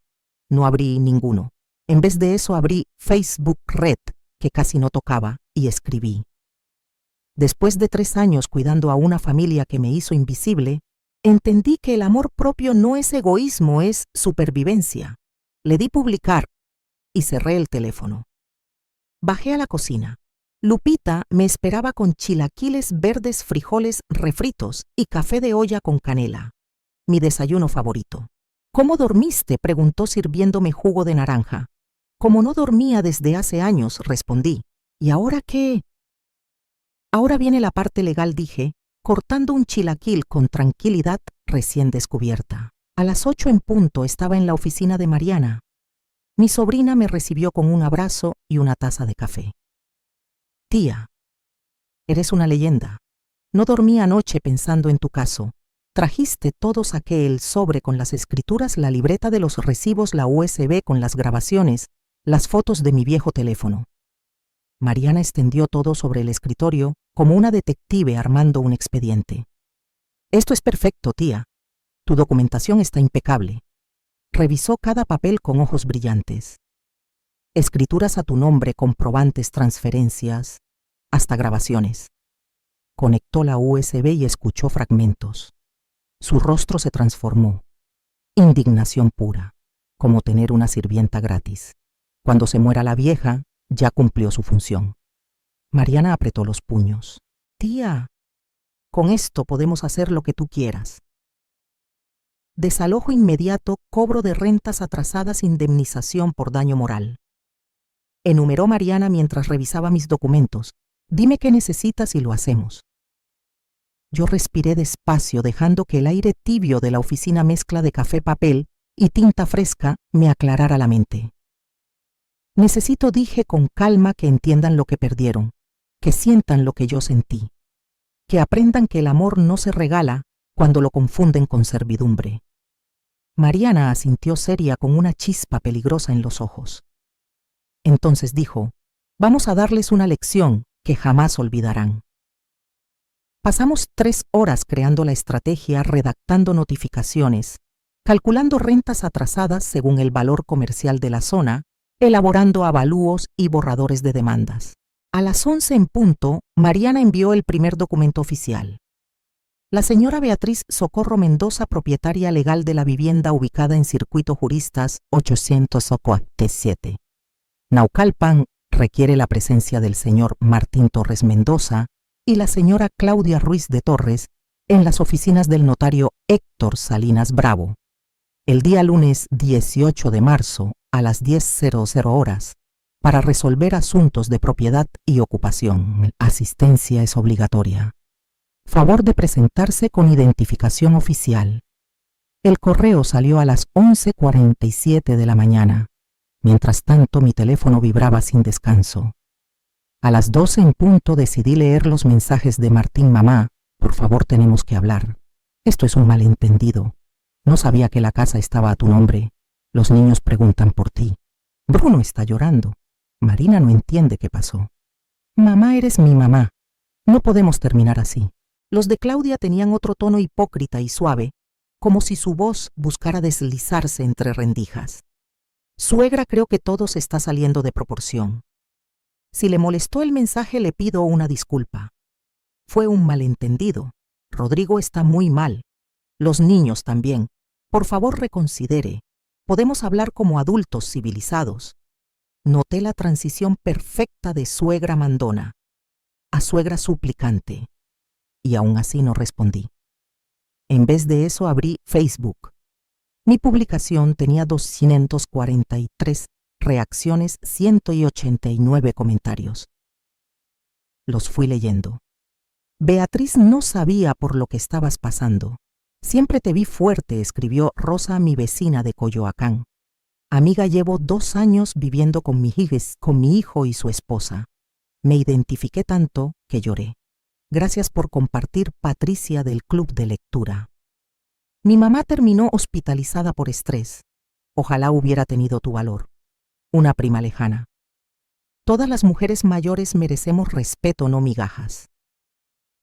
No abrí ninguno. En vez de eso abrí Facebook Red, que casi no tocaba, y escribí. Después de 3 años cuidando a una familia que me hizo invisible, entendí que el amor propio no es egoísmo, es supervivencia. Le di publicar y cerré el teléfono. Bajé a la cocina. Lupita me esperaba con chilaquiles verdes, frijoles refritos y café de olla con canela, mi desayuno favorito. ¿Cómo dormiste?, preguntó sirviéndome jugo de naranja. Como no dormía desde hace años, respondí. ¿Y ahora qué? Ahora viene la parte legal, dije, cortando un chilaquil con tranquilidad recién descubierta. A las 8 en punto estaba en la oficina de Mariana. Mi sobrina me recibió con un abrazo y una taza de café. Tía, eres una leyenda. No dormí anoche pensando en tu caso. Trajiste todo, saqué el sobre con las escrituras, la libreta de los recibos, la USB con las grabaciones, las fotos de mi viejo teléfono. Mariana extendió todo sobre el escritorio como una detective armando un expediente. Esto es perfecto, tía. Tu documentación está impecable. Revisó cada papel con ojos brillantes. Escrituras a tu nombre, comprobantes, transferencias, hasta grabaciones. Conectó la USB y escuchó fragmentos. Su rostro se transformó. Indignación pura, como tener una sirvienta gratis. Cuando se muera la vieja, ya cumplió su función. Mariana apretó los puños. Tía, con esto podemos hacer lo que tú quieras. Desalojo inmediato, cobro de rentas atrasadas, indemnización por daño moral. Enumeró Mariana mientras revisaba mis documentos. Dime qué necesitas y lo hacemos. Yo respiré despacio, dejando que el aire tibio de la oficina, mezcla de café, papel y tinta fresca, me aclarara la mente. Necesito, dije con calma, que entiendan lo que perdieron, que sientan lo que yo sentí, que aprendan que el amor no se regala cuando lo confunden con servidumbre. Mariana asintió seria con una chispa peligrosa en los ojos. Entonces dijo, vamos a darles una lección que jamás olvidarán. Pasamos 3 horas creando la estrategia, redactando notificaciones, calculando rentas atrasadas según el valor comercial de la zona, elaborando avalúos y borradores de demandas. A las 11 en punto, Mariana envió el primer documento oficial. La señora Beatriz Socorro Mendoza, propietaria legal de la vivienda ubicada en Circuito Juristas 847. Naucalpan, requiere la presencia del señor Martín Torres Mendoza y la señora Claudia Ruiz de Torres en las oficinas del notario Héctor Salinas Bravo. El día lunes 18 de marzo a las 10:00 horas para resolver asuntos de propiedad y ocupación. Asistencia es obligatoria. Favor de presentarse con identificación oficial. El correo salió a las 11:47 de la mañana. Mientras tanto, mi teléfono vibraba sin descanso. A las 12 en punto decidí leer los mensajes de Martín. Mamá, por favor, tenemos que hablar. Esto es un malentendido. No sabía que la casa estaba a tu nombre. Los niños preguntan por ti. Bruno está llorando. Marina no entiende qué pasó. Mamá, eres mi mamá. No podemos terminar así. Los de Claudia tenían otro tono, hipócrita y suave, como si su voz buscara deslizarse entre rendijas. Suegra, creo que todo se está saliendo de proporción. Si le molestó el mensaje, le pido una disculpa. Fue un malentendido. Rodrigo está muy mal. Los niños también. Por favor, reconsidere. Podemos hablar como adultos civilizados. Noté la transición perfecta de suegra mandona a suegra suplicante. Y aún así no respondí. En vez de eso, abrí Facebook. Mi publicación tenía 243 reacciones, 189 comentarios. Los fui leyendo. Beatriz, no sabía por lo que estabas pasando. Siempre te vi fuerte, escribió Rosa, mi vecina de Coyoacán. Amiga, llevo 2 años viviendo con mi hijo y su esposa. Me identifiqué tanto que lloré. Gracias por compartir, Patricia del Club de Lectura. Mi mamá terminó hospitalizada por estrés. Ojalá hubiera tenido tu valor. Una prima lejana. Todas las mujeres mayores merecemos respeto, no migajas.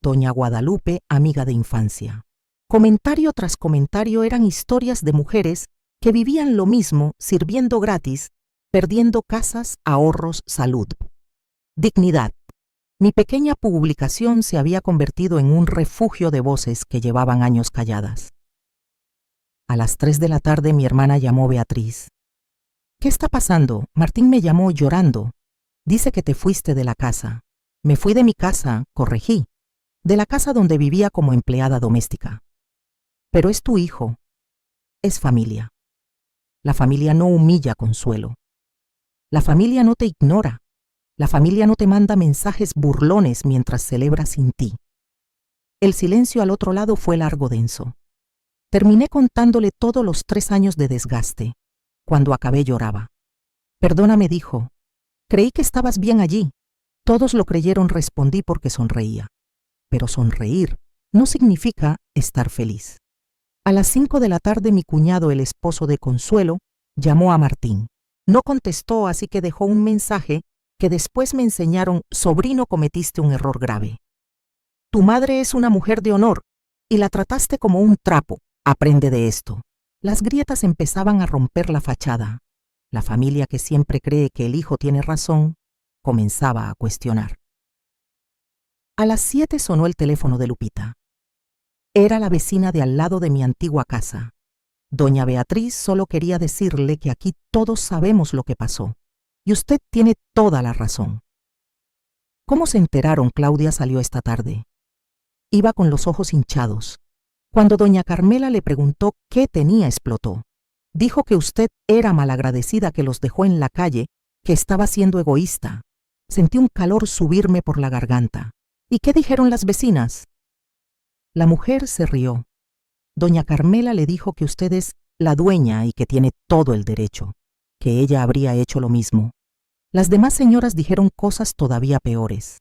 Doña Guadalupe, amiga de infancia. Comentario tras comentario eran historias de mujeres que vivían lo mismo, sirviendo gratis, perdiendo casas, ahorros, salud. Dignidad. Mi pequeña publicación se había convertido en un refugio de voces que llevaban años calladas. A las 3 de la tarde mi hermana llamó Beatriz. ¿Qué está pasando? Martín me llamó llorando. Dice que te fuiste de la casa. Me fui de mi casa, corregí, de la casa donde vivía como empleada doméstica. Pero es tu hijo. Es familia. La familia no humilla, Consuelo. La familia no te ignora. La familia no te manda mensajes burlones mientras celebra sin ti. El silencio al otro lado fue largo, denso. Terminé contándole todos los 3 años de desgaste. Cuando acabé lloraba. Perdóname, dijo. Creí que estabas bien allí. Todos lo creyeron, respondí porque sonreía. Pero sonreír no significa estar feliz. A las 5 de la tarde mi cuñado, el esposo de Consuelo, llamó a Martín. No contestó, así que dejó un mensaje que después me enseñaron: sobrino, cometiste un error grave. Tu madre es una mujer de honor y la trataste como un trapo. Aprende de esto. Las grietas empezaban a romper la fachada. La familia, que siempre cree que el hijo tiene razón, comenzaba a cuestionar. A las 7 sonó el teléfono de Lupita. Era la vecina de al lado de mi antigua casa. Doña Beatriz, solo quería decirle que aquí todos sabemos lo que pasó, y usted tiene toda la razón. ¿Cómo se enteraron? Claudia salió esta tarde. Iba con los ojos hinchados. Cuando doña Carmela le preguntó qué tenía, explotó. Dijo que usted era malagradecida, que los dejó en la calle, que estaba siendo egoísta. Sentí un calor subirme por la garganta. ¿Y qué dijeron las vecinas? La mujer se rió. Doña Carmela le dijo que usted es la dueña y que tiene todo el derecho, que ella habría hecho lo mismo. Las demás señoras dijeron cosas todavía peores.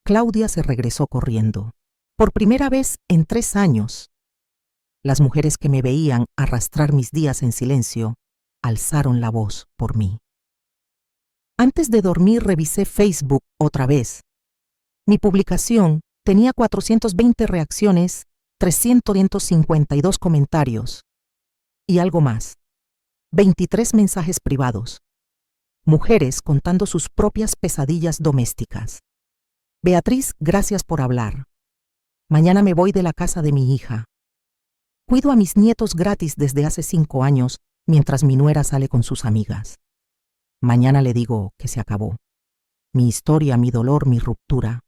Claudia se regresó corriendo. Por primera vez en 3 años, las mujeres que me veían arrastrar mis días en silencio alzaron la voz por mí. Antes de dormir revisé Facebook otra vez. Mi publicación tenía 420 reacciones, 352 comentarios y algo más. 23 mensajes privados. Mujeres contando sus propias pesadillas domésticas. Beatriz, gracias por hablar. Mañana me voy de la casa de mi hija. Cuido a mis nietos gratis desde hace 5 años mientras mi nuera sale con sus amigas. Mañana le digo que se acabó. Mi historia, mi dolor, mi ruptura.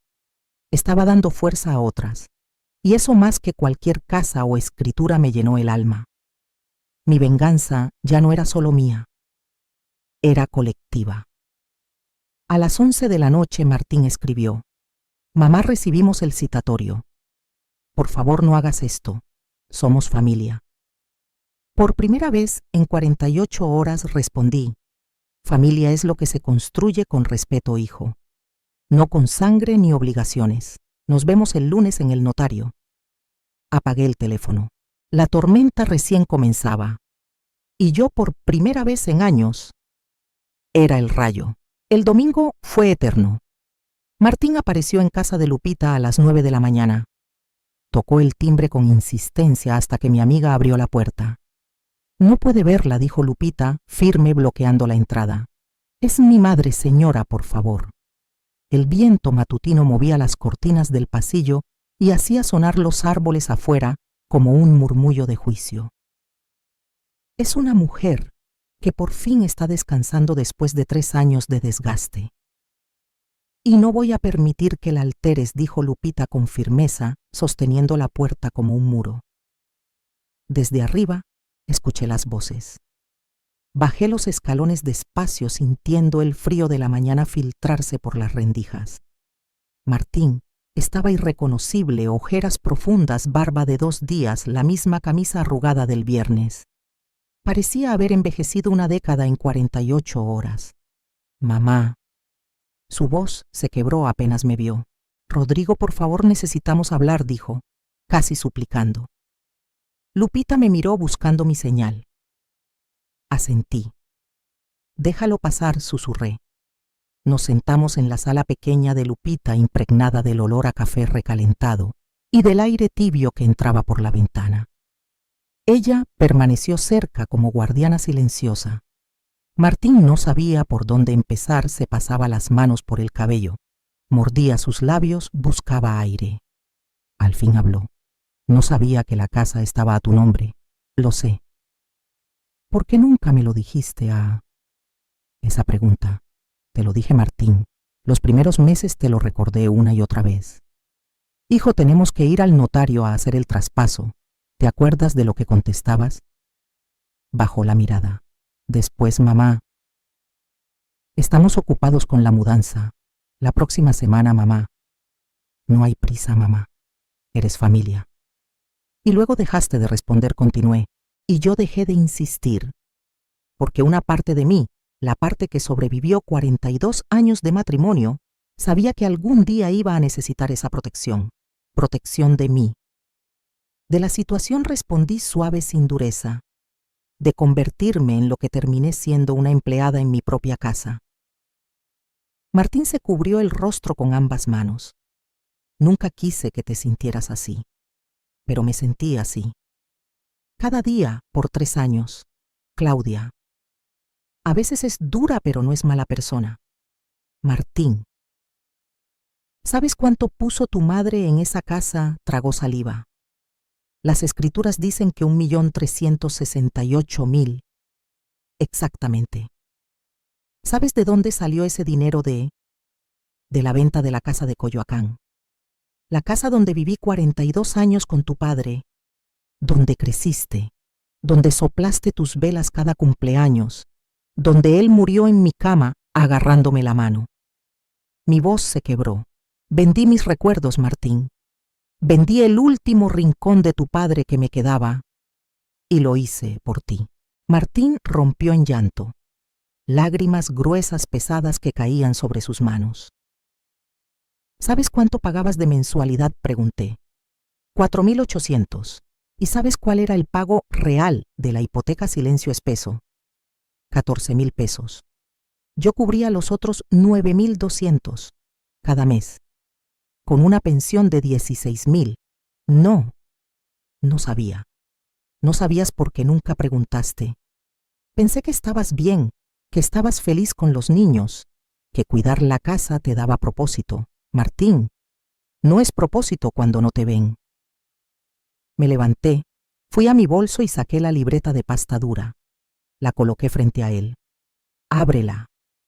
Estaba dando fuerza a otras, y eso más que cualquier casa o escritura me llenó el alma. Mi venganza ya no era solo mía, era colectiva. A las 11 de la noche Martín escribió: Mamá, recibimos el citatorio. Por favor, no hagas esto. Somos familia. Por primera vez en 48 horas respondí: familia es lo que se construye con respeto, hijo. No con sangre ni obligaciones. Nos vemos el lunes en el notario. Apagué el teléfono. La tormenta recién comenzaba. Y yo, por primera vez en años, era el rayo. El domingo fue eterno. Martín apareció en casa de Lupita a las 9 de la mañana. Tocó el timbre con insistencia hasta que mi amiga abrió la puerta. No puede verla, dijo Lupita, firme, bloqueando la entrada. Es mi madre, señora, por favor. El viento matutino movía las cortinas del pasillo y hacía sonar los árboles afuera como un murmullo de juicio. Es una mujer que por fin está descansando después de 3 años de desgaste. Y no voy a permitir que la alteres, dijo Lupita con firmeza, sosteniendo la puerta como un muro. Desde arriba escuché las voces. Bajé los escalones despacio, sintiendo el frío de la mañana filtrarse por las rendijas. Martín estaba irreconocible, ojeras profundas, barba de 2 días, la misma camisa arrugada del viernes. Parecía haber envejecido una década en 48 horas. Mamá. Su voz se quebró apenas me vio. Rodrigo, por favor, necesitamos hablar, dijo, casi suplicando. Lupita me miró buscando mi señal. Asentí. Déjalo pasar, susurré. Nos sentamos en la sala pequeña de Lupita, impregnada del olor a café recalentado y del aire tibio que entraba por la ventana. Ella permaneció cerca como guardiana silenciosa. Martín no sabía por dónde empezar, se pasaba las manos por el cabello, mordía sus labios, buscaba aire. Al fin habló. No sabía que la casa estaba a tu nombre. Lo sé. ¿Por qué nunca me lo dijiste a...? Esa pregunta. Te lo dije, Martín. Los primeros meses te lo recordé una y otra vez. Hijo, tenemos que ir al notario a hacer el traspaso. ¿Te acuerdas de lo que contestabas? Bajó la mirada. Después, mamá. Estamos ocupados con la mudanza. La próxima semana, mamá. No hay prisa, mamá. Eres familia. Y luego dejaste de responder, continué, y yo dejé de insistir, porque una parte de mí, la parte que sobrevivió 42 años de matrimonio, sabía que algún día iba a necesitar esa protección de mí. De la situación respondí suave sin dureza, de convertirme en lo que terminé siendo una empleada en mi propia casa. Martín se cubrió el rostro con ambas manos. Nunca quise que te sintieras así, pero me sentí así. Cada día por 3 años, Claudia. A veces es dura, pero no es mala persona. Martín. ¿Sabes cuánto puso tu madre en esa casa? Tragó saliva. Las escrituras dicen que 1.368.000. Exactamente. ¿Sabes de dónde salió ese dinero de la venta de la casa de Coyoacán? La casa donde viví 42 años con tu padre, donde creciste, donde soplaste tus velas cada cumpleaños, donde él murió en mi cama agarrándome la mano. Mi voz se quebró. Vendí mis recuerdos, Martín. Vendí el último rincón de tu padre que me quedaba y lo hice por ti. Martín rompió en llanto, lágrimas gruesas pesadas que caían sobre sus manos. ¿Sabes cuánto pagabas de mensualidad? Pregunté. 4.800. ¿Y sabes cuál era el pago real de la hipoteca silencio espeso? 14.000 pesos. Yo cubría los otros 9.200 cada mes, con una pensión de 16.000. No sabía. No sabías porque nunca preguntaste. Pensé que estabas bien, que estabas feliz con los niños, que cuidar la casa te daba propósito. Martín, no es propósito cuando no te ven. Me levanté, fui a mi bolso y saqué la libreta de pasta dura. La coloqué frente a él. Ábrela.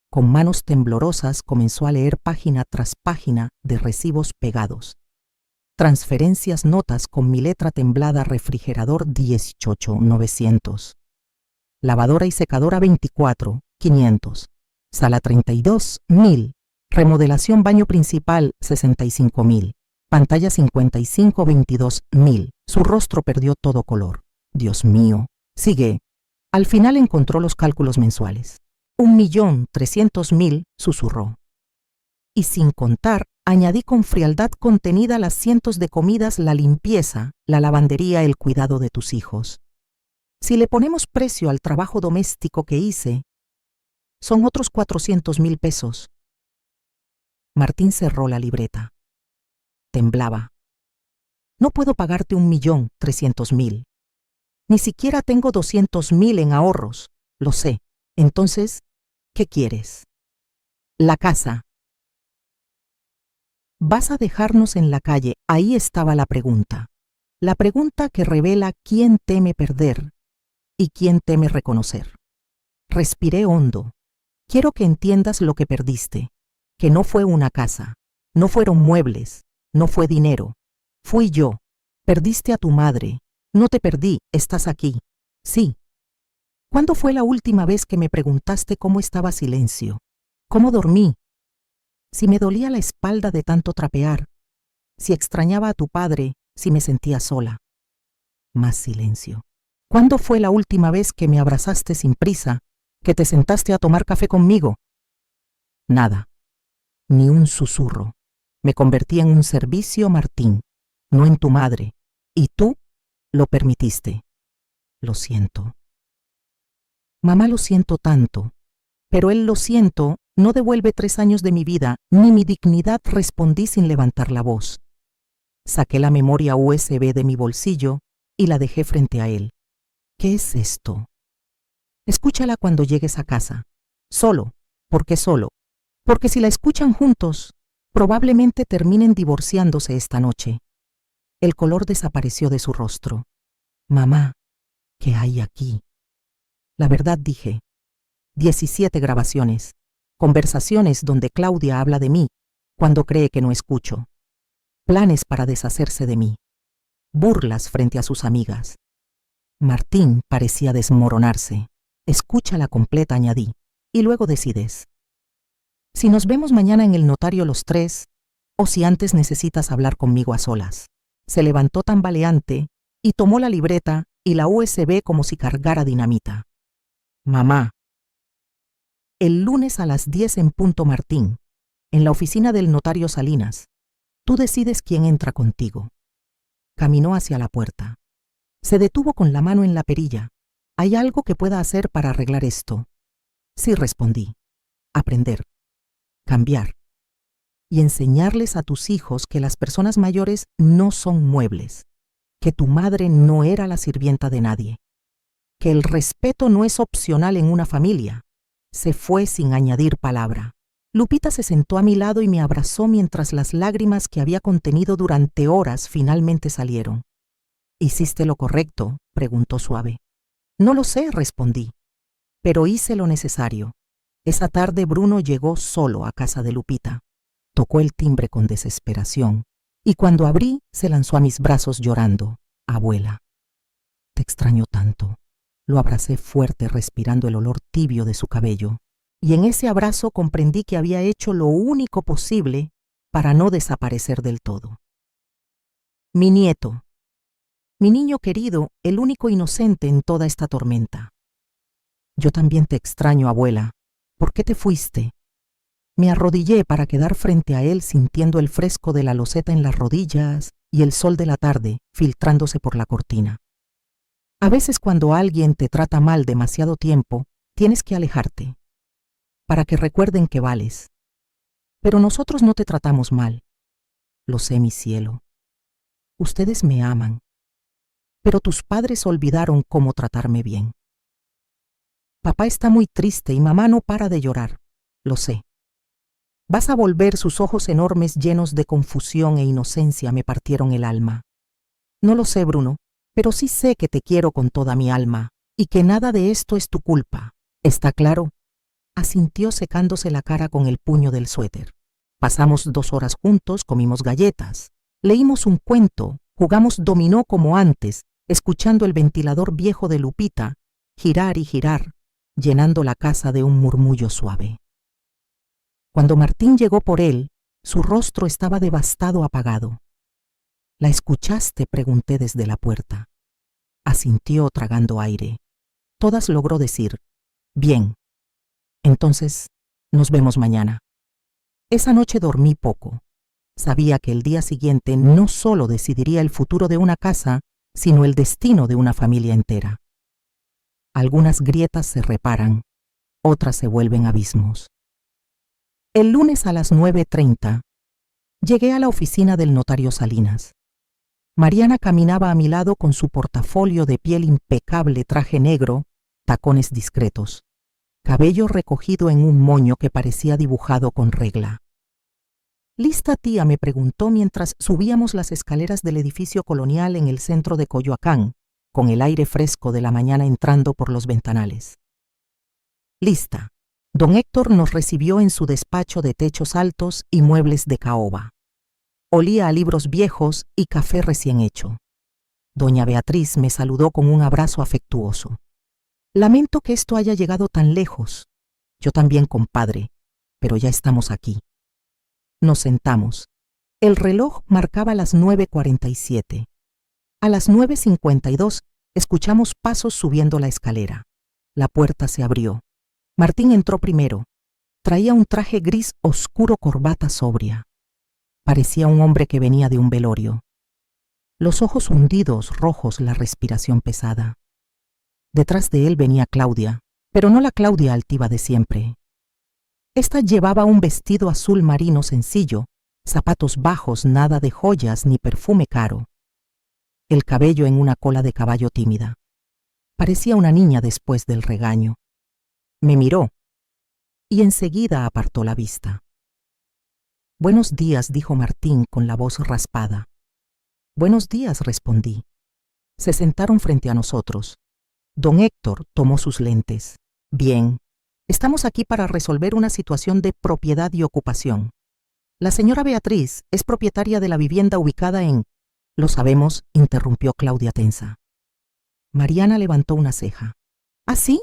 Con manos temblorosas comenzó a leer página tras página de recibos pegados. Transferencias, notas con mi letra temblada, refrigerador 18.900. Lavadora y secadora 24.500. Sala 32.000. Remodelación baño principal 65.000. Pantalla 55 22.000. Su rostro perdió todo color. Dios mío. Sigue. Al final encontró los cálculos mensuales. 1.300.000, susurró. Y sin contar, añadí con frialdad contenida las cientos de comidas, la limpieza, la lavandería, el cuidado de tus hijos. Si le ponemos precio al trabajo doméstico que hice, son otros 400.000 pesos. Martín cerró la libreta. Temblaba. No puedo pagarte 1.300.000. Ni siquiera tengo 200.000 en ahorros. Lo sé. Entonces, ¿qué quieres? La casa. ¿Vas a dejarnos en la calle? Ahí estaba la pregunta. La pregunta que revela quién teme perder y quién teme reconocer. Respiré hondo. Quiero que entiendas lo que perdiste. Que no fue una casa, no fueron muebles, no fue dinero. Fui yo. Perdiste a tu madre. No te perdí, estás aquí. Sí. ¿Cuándo fue la última vez que me preguntaste cómo estaba Silencio? ¿Cómo dormí? Si me dolía la espalda de tanto trapear, si extrañaba a tu padre, si me sentía sola. Más silencio. ¿Cuándo fue la última vez que me abrazaste sin prisa, que te sentaste a tomar café conmigo? Nada. Ni un susurro. Me convertí en un servicio, Martín, no en tu madre. Y tú lo permitiste. Lo siento. Mamá, lo siento tanto. Pero el lo siento no devuelve 3 años de mi vida, ni mi dignidad, respondí sin levantar la voz. Saqué la memoria USB de mi bolsillo y la dejé frente a él. ¿Qué es esto? Escúchala cuando llegues a casa. Solo. ¿Por qué solo? Porque si la escuchan juntos, probablemente terminen divorciándose esta noche. El color desapareció de su rostro. Mamá, ¿qué hay aquí? La verdad, dije. 17 grabaciones. Conversaciones donde Claudia habla de mí cuando cree que no escucho. Planes para deshacerse de mí. Burlas frente a sus amigas. Martín parecía desmoronarse. Escúchala completa, añadí, y luego decides. Si nos vemos mañana en el notario los 3, o si antes necesitas hablar conmigo a solas. Se levantó tambaleante y tomó la libreta y la USB como si cargara dinamita. Mamá. El lunes a las 10 en punto, Martín, en la oficina del notario Salinas. Tú decides quién entra contigo. Caminó hacia la puerta. Se detuvo con la mano en la perilla. ¿Hay algo que pueda hacer para arreglar esto? Sí, respondí. Aprender. Cambiar. Y enseñarles a tus hijos que las personas mayores no son muebles, que tu madre no era la sirvienta de nadie, que el respeto no es opcional en una familia. Se fue sin añadir palabra. Lupita se sentó a mi lado y me abrazó mientras las lágrimas que había contenido durante horas finalmente salieron. ¿Hiciste lo correcto?, preguntó suave. No lo sé, respondí, pero hice lo necesario. Esa tarde Bruno llegó solo a casa de Lupita. Tocó el timbre con desesperación y cuando abrí se lanzó a mis brazos llorando. Abuela, te extraño tanto. Lo abracé fuerte respirando el olor tibio de su cabello y en ese abrazo comprendí que había hecho lo único posible para no desaparecer del todo. Mi nieto. Mi niño querido, el único inocente en toda esta tormenta. Yo también te extraño, abuela. ¿Por qué te fuiste? Me arrodillé para quedar frente a él sintiendo el fresco de la loseta en las rodillas y el sol de la tarde filtrándose por la cortina. A veces cuando alguien te trata mal demasiado tiempo, tienes que alejarte, para que recuerden que vales. Pero nosotros no te tratamos mal. Lo sé, mi cielo. Ustedes me aman. Pero tus padres olvidaron cómo tratarme bien. Papá está muy triste y mamá no para de llorar. Lo sé. Vas a volver. Sus ojos enormes llenos de confusión e inocencia me partieron el alma. No lo sé, Bruno, pero sí sé que te quiero con toda mi alma y que nada de esto es tu culpa. ¿Está claro? Asintió secándose la cara con el puño del suéter. Pasamos 2 horas juntos, comimos galletas, leímos un cuento, jugamos dominó como antes, escuchando el ventilador viejo de Lupita girar y girar, llenando la casa de un murmullo suave. Cuando Martín llegó por él, su rostro estaba devastado, apagado. ¿La escuchaste?, pregunté desde la puerta. Asintió tragando aire. Todas logró decir, bien. Entonces, nos vemos mañana. Esa noche dormí poco. Sabía que el día siguiente no solo decidiría el futuro de una casa, sino el destino de una familia entera. Algunas grietas se reparan, otras se vuelven abismos. El lunes a las 9:30, llegué a la oficina del notario Salinas. Mariana caminaba a mi lado con su portafolio de piel impecable, traje negro, tacones discretos, cabello recogido en un moño que parecía dibujado con regla. ¿Lista, tía?, me preguntó mientras subíamos las escaleras del edificio colonial en el centro de Coyoacán, con el aire fresco de la mañana entrando por los ventanales. Lista. Don Héctor nos recibió en su despacho de techos altos y muebles de caoba. Olía a libros viejos y café recién hecho. Doña Beatriz me saludó con un abrazo afectuoso. Lamento que esto haya llegado tan lejos. Yo también, compadre, pero ya estamos aquí. Nos sentamos. El reloj marcaba las 9:47. A las 9:52 escuchamos pasos subiendo la escalera. La puerta se abrió. Martín entró primero. Traía un traje gris oscuro, corbata sobria. Parecía un hombre que venía de un velorio. Los ojos hundidos, rojos, la respiración pesada. Detrás de él venía Claudia, pero no la Claudia altiva de siempre. Esta llevaba un vestido azul marino sencillo, zapatos bajos, nada de joyas ni perfume caro. El cabello en una cola de caballo tímida. Parecía una niña después del regaño. Me miró y enseguida apartó la vista. Buenos días, dijo Martín con la voz raspada. Buenos días, respondí. Se sentaron frente a nosotros. Don Héctor tomó sus lentes. Bien, estamos aquí para resolver una situación de propiedad y ocupación. La señora Beatriz es propietaria de la vivienda ubicada en... Lo sabemos, interrumpió Claudia tensa. Mariana levantó una ceja. ¿Ah, sí?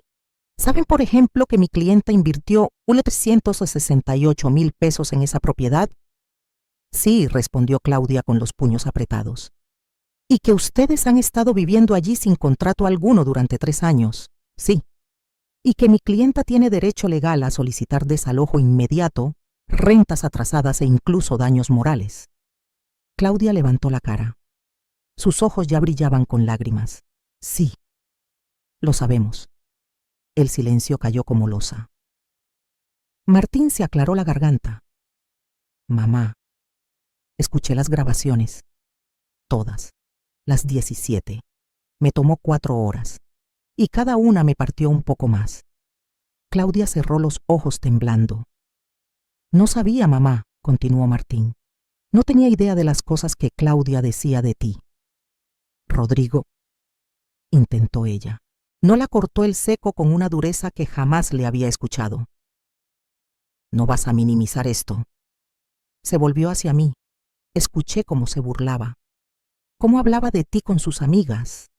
¿Saben, por ejemplo, que mi clienta invirtió 368,000 pesos en esa propiedad? Sí, respondió Claudia con los puños apretados. Y que ustedes han estado viviendo allí sin contrato alguno durante 3 años. Sí. Y que mi clienta tiene derecho legal a solicitar desalojo inmediato, rentas atrasadas e incluso daños morales. Claudia levantó la cara. Sus ojos ya brillaban con lágrimas. Sí. Lo sabemos. El silencio cayó como losa. Martín se aclaró la garganta. Mamá. Escuché las grabaciones. Todas. Las 17. Me tomó 4 horas. Y cada una me partió un poco más. Claudia cerró los ojos temblando. No sabía, mamá, continuó Martín. No tenía idea de las cosas que Claudia decía de ti. Rodrigo, intentó ella. No la cortó el seco con una dureza que jamás le había escuchado. No vas a minimizar esto. Se volvió hacia mí. Escuché cómo se burlaba. Cómo hablaba de ti con sus amigas.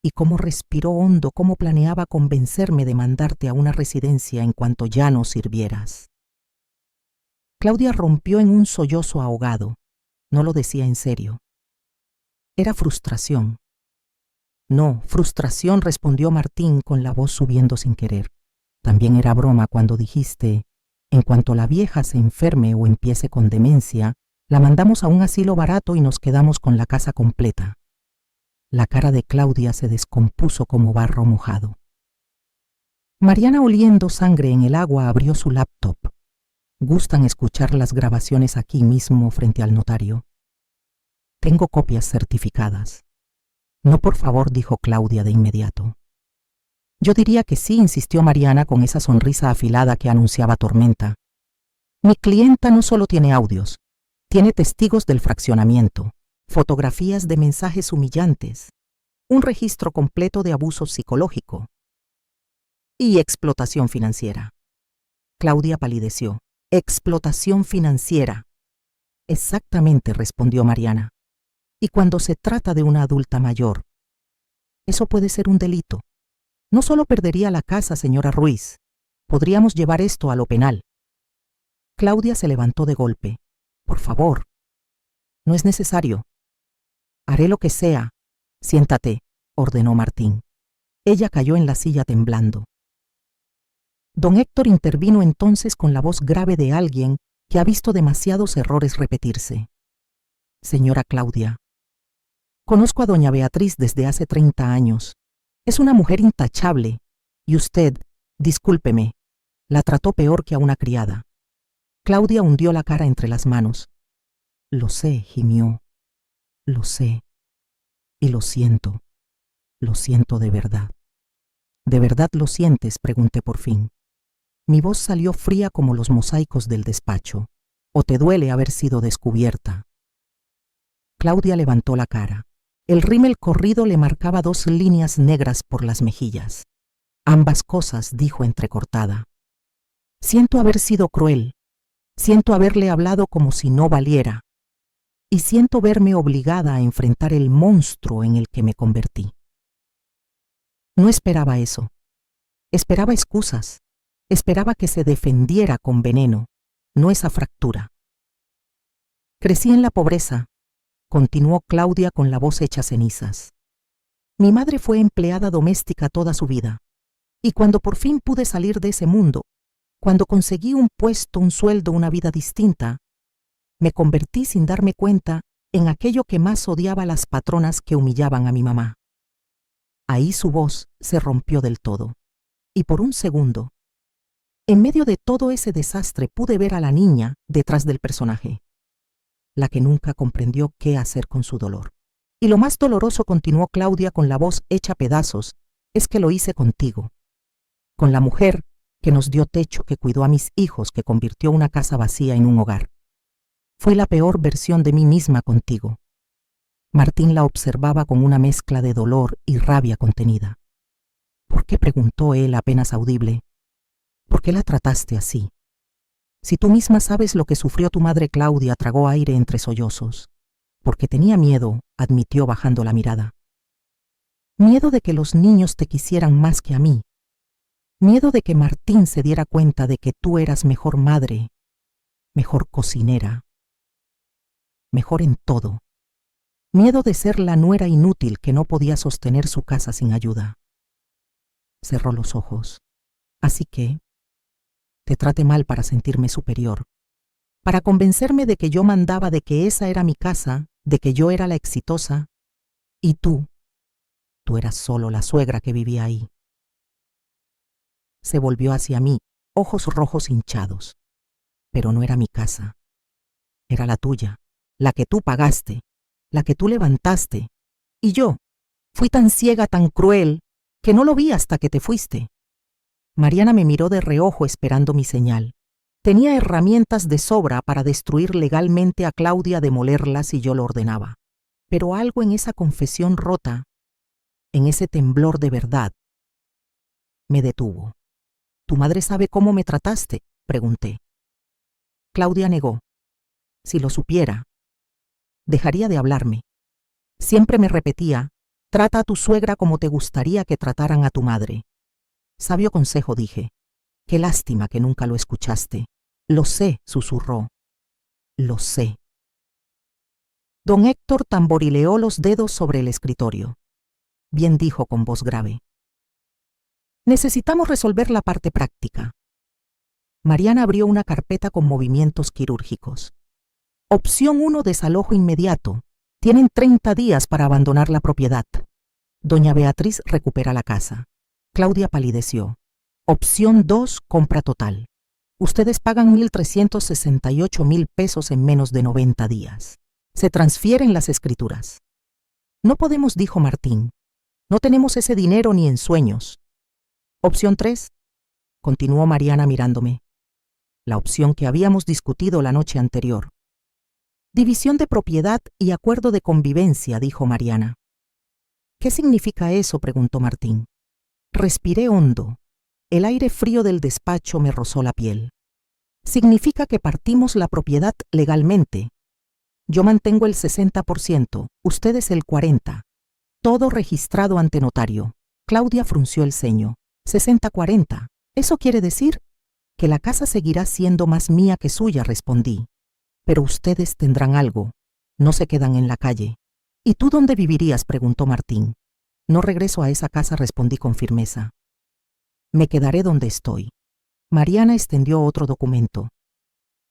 Y cómo respiró hondo, cómo planeaba convencerme de mandarte a una residencia en cuanto ya no sirvieras. Claudia rompió en un sollozo ahogado. No lo decía en serio. Era frustración. No, frustración, respondió Martín con la voz subiendo sin querer. También era broma cuando dijiste, en cuanto la vieja se enferme o empiece con demencia, la mandamos a un asilo barato y nos quedamos con la casa completa. La cara de Claudia se descompuso como barro mojado. Mariana, oliendo sangre en el agua, abrió su laptop. Gustan escuchar las grabaciones aquí mismo frente al notario. Tengo copias certificadas. No, por favor, dijo Claudia de inmediato. Yo diría que sí, insistió Mariana con esa sonrisa afilada que anunciaba tormenta. Mi clienta no solo tiene audios, tiene testigos del fraccionamiento, fotografías de mensajes humillantes, un registro completo de abuso psicológico y explotación financiera. Claudia palideció. Explotación financiera. Exactamente, respondió Mariana. Y cuando se trata de una adulta mayor, eso puede ser un delito. No solo perdería la casa, señora Ruiz, podríamos llevar esto a lo penal. Claudia se levantó de golpe. Por favor. No es necesario. Haré lo que sea. Siéntate, ordenó Martín. Ella cayó en la silla temblando. Don Héctor intervino entonces con la voz grave de alguien que ha visto demasiados errores repetirse. Señora Claudia, conozco a doña Beatriz desde hace 30 años. Es una mujer intachable, y usted, discúlpeme, la trató peor que a una criada. Claudia hundió la cara entre las manos. Lo sé, gimió. Lo sé. Y lo siento. Lo siento de verdad. ¿De verdad lo sientes?, pregunté por fin. Mi voz salió fría como los mosaicos del despacho. ¿O te duele haber sido descubierta? Claudia levantó la cara. El rímel corrido le marcaba 2 líneas negras por las mejillas. Ambas cosas, dijo entrecortada. Siento haber sido cruel. Siento haberle hablado como si no valiera. Y siento verme obligada a enfrentar el monstruo en el que me convertí. No esperaba eso. Esperaba excusas. Esperaba que se defendiera con veneno, no esa fractura. Crecí en la pobreza, continuó Claudia con la voz hecha cenizas. Mi madre fue empleada doméstica toda su vida, y cuando por fin pude salir de ese mundo, cuando conseguí un puesto, un sueldo, una vida distinta, me convertí sin darme cuenta en aquello que más odiaba a las patronas que humillaban a mi mamá. Ahí su voz se rompió del todo, y por un segundo, en medio de todo ese desastre, pude ver a la niña detrás del personaje, la que nunca comprendió qué hacer con su dolor. Y lo más doloroso, continuó Claudia con la voz hecha pedazos, es que lo hice contigo, con la mujer que nos dio techo, que cuidó a mis hijos, que convirtió una casa vacía en un hogar. Fui la peor versión de mí misma contigo. Martín la observaba con una mezcla de dolor y rabia contenida. ¿Por qué?, preguntó él apenas audible. ¿Por qué la trataste así? Si tú misma sabes lo que sufrió tu madre. Claudia tragó aire entre sollozos. Porque tenía miedo, admitió bajando la mirada. Miedo de que los niños te quisieran más que a mí. Miedo de que Martín se diera cuenta de que tú eras mejor madre, mejor cocinera, mejor en todo. Miedo de ser la nuera inútil que no podía sostener su casa sin ayuda. Cerró los ojos. Así que te traté mal para sentirme superior, para convencerme de que yo mandaba, de que esa era mi casa, de que yo era la exitosa, y tú eras solo la suegra que vivía ahí. Se volvió hacia mí, ojos rojos hinchados. Pero no era mi casa. Era la tuya, la que tú pagaste, la que tú levantaste. Y yo fui tan ciega, tan cruel, que no lo vi hasta que te fuiste. Mariana me miró de reojo esperando mi señal. Tenía herramientas de sobra para destruir legalmente a Claudia, demolerla si yo lo ordenaba. Pero algo en esa confesión rota, en ese temblor de verdad, me detuvo. ¿Tu madre sabe cómo me trataste?, pregunté. Claudia negó. Si lo supiera, dejaría de hablarme. Siempre me repetía: trata a tu suegra como te gustaría que trataran a tu madre. Sabio consejo, dije. Qué lástima que nunca lo escuchaste. Lo sé, susurró. Lo sé. Don Héctor tamborileó los dedos sobre el escritorio. Bien, dijo con voz grave. Necesitamos resolver la parte práctica. Mariana abrió una carpeta con movimientos quirúrgicos. Opción 1, desalojo inmediato. Tienen 30 días para abandonar la propiedad. Doña Beatriz recupera la casa. Claudia palideció. Opción 2, compra total. Ustedes pagan 1.368.000 pesos en menos de 90 días. Se transfieren las escrituras. No podemos, dijo Martín. No tenemos ese dinero ni en sueños. Opción 3, continuó Mariana mirándome. La opción que habíamos discutido la noche anterior. División de propiedad y acuerdo de convivencia, dijo Mariana. ¿Qué significa eso?, preguntó Martín. Respiré hondo. El aire frío del despacho me rozó la piel. Significa que partimos la propiedad legalmente. Yo mantengo el 60%, ustedes el 40%. Todo registrado ante notario. Claudia frunció el ceño. 60-40. ¿Eso quiere decir? Que la casa seguirá siendo más mía que suya, respondí. Pero ustedes tendrán algo. No se quedan en la calle. ¿Y tú dónde vivirías?, preguntó Martín. No regreso a esa casa, respondí con firmeza. Me quedaré donde estoy. Mariana extendió otro documento.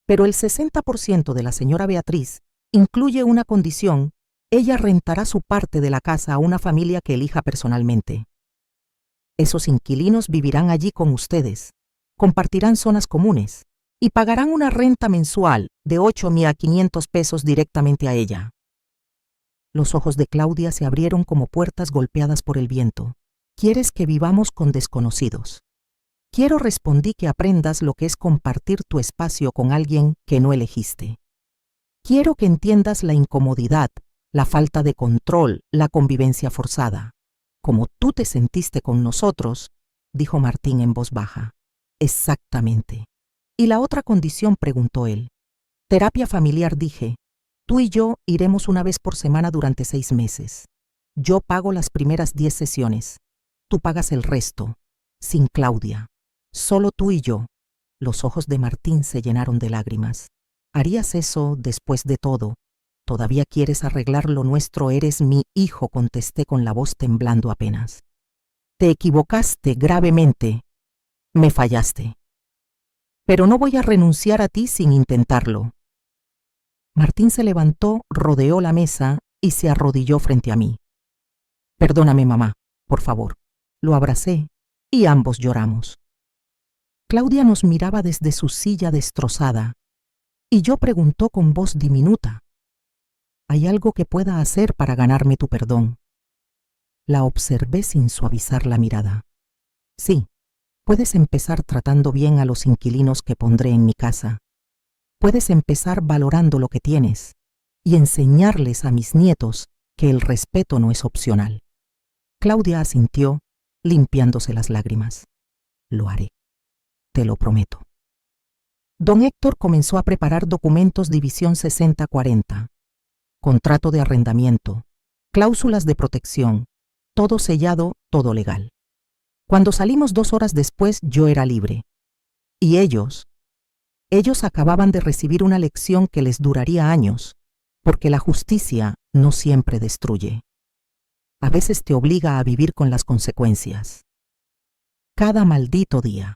Pero el 60% de la señora Beatriz incluye una condición: ella rentará su parte de la casa a una familia que elija personalmente. Esos inquilinos vivirán allí con ustedes, compartirán zonas comunes y pagarán una renta mensual de 8.500 pesos directamente a ella. Los ojos de Claudia se abrieron como puertas golpeadas por el viento. ¿Quieres que vivamos con desconocidos? Quiero, respondí, que aprendas lo que es compartir tu espacio con alguien que no elegiste. Quiero que entiendas la incomodidad, la falta de control, la convivencia forzada. Como tú te sentiste con nosotros, dijo Martín en voz baja. Exactamente. ¿Y la otra condición?, preguntó él. Terapia familiar, dije. Tú y yo iremos una vez por semana durante 6 meses. Yo pago las primeras 10 sesiones. Tú pagas el resto. Sin Claudia. Solo tú y yo. Los ojos de Martín se llenaron de lágrimas. ¿Harías eso después de todo? ¿Todavía quieres arreglar lo nuestro? Eres mi hijo, contesté con la voz temblando apenas. Te equivocaste gravemente. Me fallaste. Pero no voy a renunciar a ti sin intentarlo. Martín se levantó, rodeó la mesa y se arrodilló frente a mí. Perdóname, mamá, por favor. Lo abracé y ambos lloramos. Claudia nos miraba desde su silla destrozada y yo preguntó con voz diminuta: ¿hay algo que pueda hacer para ganarme tu perdón? La observé sin suavizar la mirada. Sí, puedes empezar tratando bien a los inquilinos que pondré en mi casa. Puedes empezar valorando lo que tienes y enseñarles a mis nietos que el respeto no es opcional. Claudia asintió, limpiándose las lágrimas. Lo haré. Te lo prometo. Don Héctor comenzó a preparar documentos división 60-40. Contrato de arrendamiento, cláusulas de protección, todo sellado, todo legal. Cuando salimos 2 horas después, yo era libre. Y ellos acababan de recibir una lección que les duraría años, porque la justicia no siempre destruye. A veces te obliga a vivir con las consecuencias. Cada maldito día.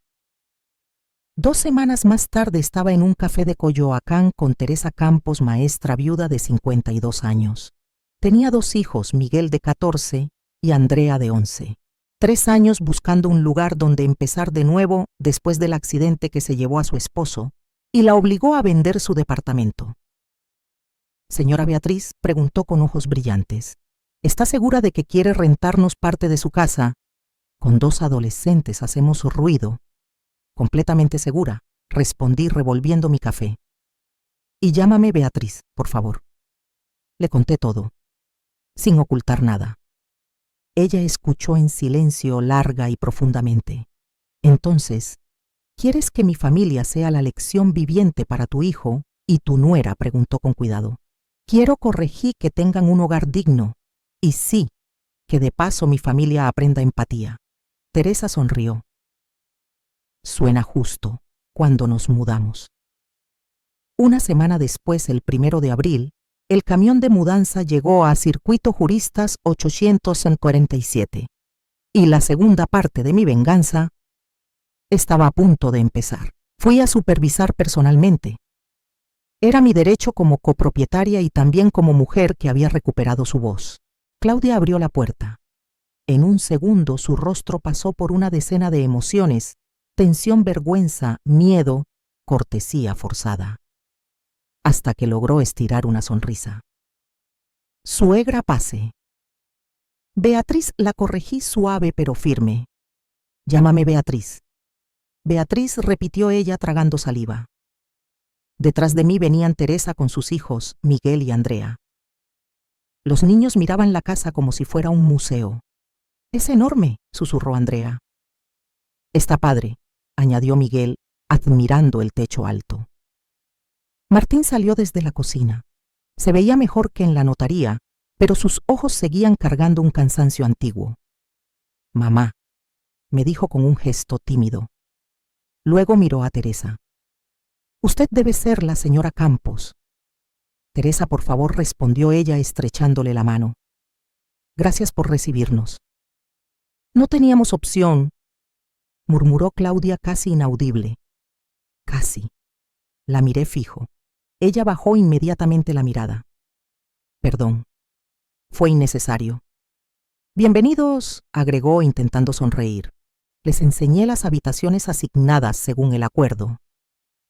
2 semanas más tarde estaba en un café de Coyoacán con Teresa Campos, maestra viuda de 52 años. Tenía 2 hijos, Miguel de 14 y Andrea de 11. 3 años buscando un lugar donde empezar de nuevo después del accidente que se llevó a su esposo y la obligó a vender su departamento. Señora Beatriz, preguntó con ojos brillantes, ¿está segura de que quiere rentarnos parte de su casa? Con 2 adolescentes hacemos ruido. Completamente segura, respondí revolviendo mi café. Y llámame Beatriz, por favor. Le conté todo, sin ocultar nada. Ella escuchó en silencio larga y profundamente. Entonces, ¿quieres que mi familia sea la lección viviente para tu hijo y tu nuera? Preguntó con cuidado. Quiero corregir que tengan un hogar digno. Y sí, que de paso mi familia aprenda empatía. Teresa sonrió. Suena justo, cuando nos mudamos. Una semana después, el 1 de abril, el camión de mudanza llegó a Circuito Juristas 847. Y la segunda parte de mi venganza estaba a punto de empezar. Fui a supervisar personalmente. Era mi derecho como copropietaria y también como mujer que había recuperado su voz. Claudia abrió la puerta. En un segundo su rostro pasó por una decena de emociones: tensión, vergüenza, miedo, cortesía forzada. Hasta que logró estirar una sonrisa. Suegra, pase. Beatriz, la corregí suave pero firme. Llámame Beatriz. Beatriz, repitió ella tragando saliva. Detrás de mí venían Teresa con sus hijos, Miguel y Andrea. Los niños miraban la casa como si fuera un museo. Es enorme, susurró Andrea. Está padre, añadió Miguel, admirando el techo alto. Martín salió desde la cocina. Se veía mejor que en la notaría, pero sus ojos seguían cargando un cansancio antiguo. Mamá, me dijo con un gesto tímido. Luego miró a Teresa. Usted debe ser la señora Campos. Teresa, por favor, respondió ella estrechándole la mano. Gracias por recibirnos. No teníamos opción, murmuró Claudia casi inaudible. Casi. La miré fijo. Ella bajó inmediatamente la mirada. Perdón. Fue innecesario. Bienvenidos, agregó intentando sonreír. Les enseñé las habitaciones asignadas según el acuerdo.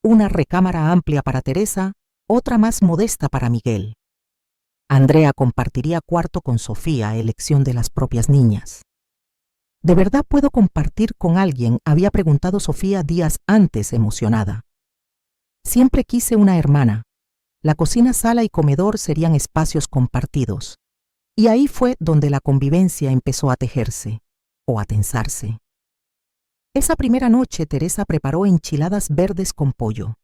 Una recámara amplia para Teresa, otra más modesta para Miguel. Andrea compartiría cuarto con Sofía, elección de las propias niñas. ¿De verdad puedo compartir con alguien?, había preguntado Sofía días antes, emocionada. Siempre quise una hermana. La cocina, sala y comedor serían espacios compartidos. Y ahí fue donde la convivencia empezó a tejerse, o a tensarse. Esa primera noche Teresa preparó enchiladas verdes con pollo.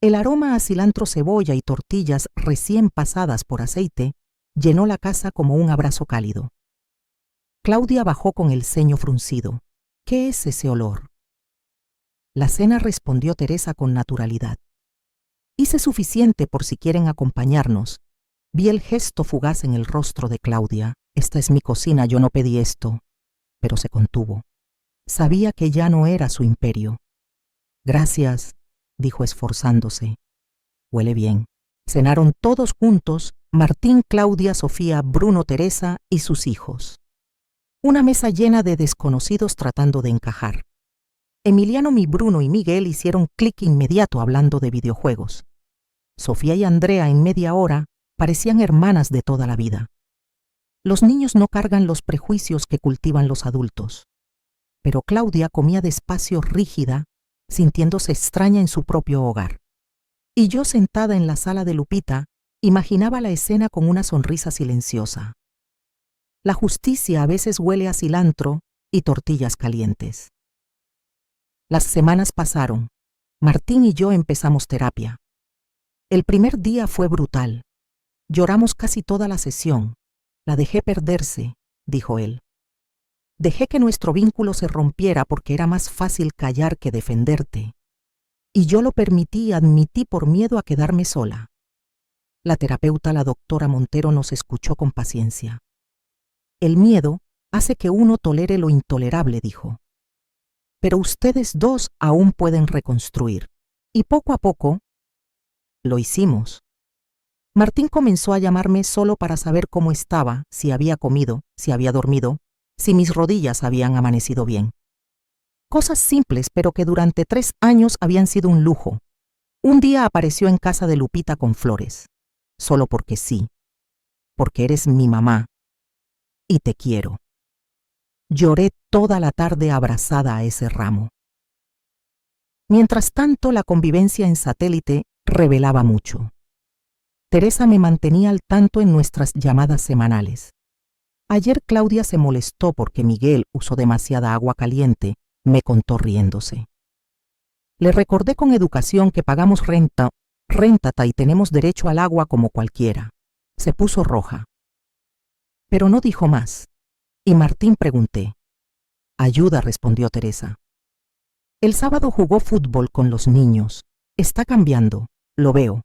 El aroma a cilantro, cebolla y tortillas recién pasadas por aceite llenó la casa como un abrazo cálido. Claudia bajó con el ceño fruncido. ¿Qué es ese olor? La cena, respondió Teresa con naturalidad. Hice suficiente por si quieren acompañarnos. Vi el gesto fugaz en el rostro de Claudia. Esta es mi cocina, yo no pedí esto. Pero se contuvo. Sabía que ya no era su imperio. Gracias, dijo esforzándose. Huele bien. Cenaron todos juntos, Martín, Claudia, Sofía, Bruno, Teresa y sus hijos. Una mesa llena de desconocidos tratando de encajar. Emiliano, Bruno y Miguel hicieron clic inmediato hablando de videojuegos. Sofía y Andrea, en media hora, parecían hermanas de toda la vida. Los niños no cargan los prejuicios que cultivan los adultos. Pero Claudia comía despacio, rígida, sintiéndose extraña en su propio hogar. Y yo, sentada en la sala de Lupita, imaginaba la escena con una sonrisa silenciosa. La justicia a veces huele a cilantro y tortillas calientes. Las semanas pasaron. Martín y yo empezamos terapia. El primer día fue brutal. Lloramos casi toda la sesión. La dejé perderse, dijo él. Dejé que nuestro vínculo se rompiera porque era más fácil callar que defenderte. Y yo lo permití y admití por miedo a quedarme sola. La terapeuta, la doctora Montero, nos escuchó con paciencia. El miedo hace que uno tolere lo intolerable, dijo. Pero ustedes dos aún pueden reconstruir. Y poco a poco, lo hicimos. Martín comenzó a llamarme solo para saber cómo estaba, si había comido, si había dormido, si mis rodillas habían amanecido bien. Cosas simples, pero que durante 3 años habían sido un lujo. Un día apareció en casa de Lupita con flores. Solo porque sí. Porque eres mi mamá. Y te quiero. Lloré toda la tarde abrazada a ese ramo. Mientras tanto, la convivencia en satélite revelaba mucho. Teresa me mantenía al tanto en nuestras llamadas semanales. Ayer Claudia se molestó porque Miguel usó demasiada agua caliente, me contó riéndose. Le recordé con educación que pagamos réntata y tenemos derecho al agua como cualquiera. Se puso roja. Pero no dijo más. Y Martín pregunté. Ayuda, respondió Teresa. El sábado jugó fútbol con los niños. Está cambiando, lo veo.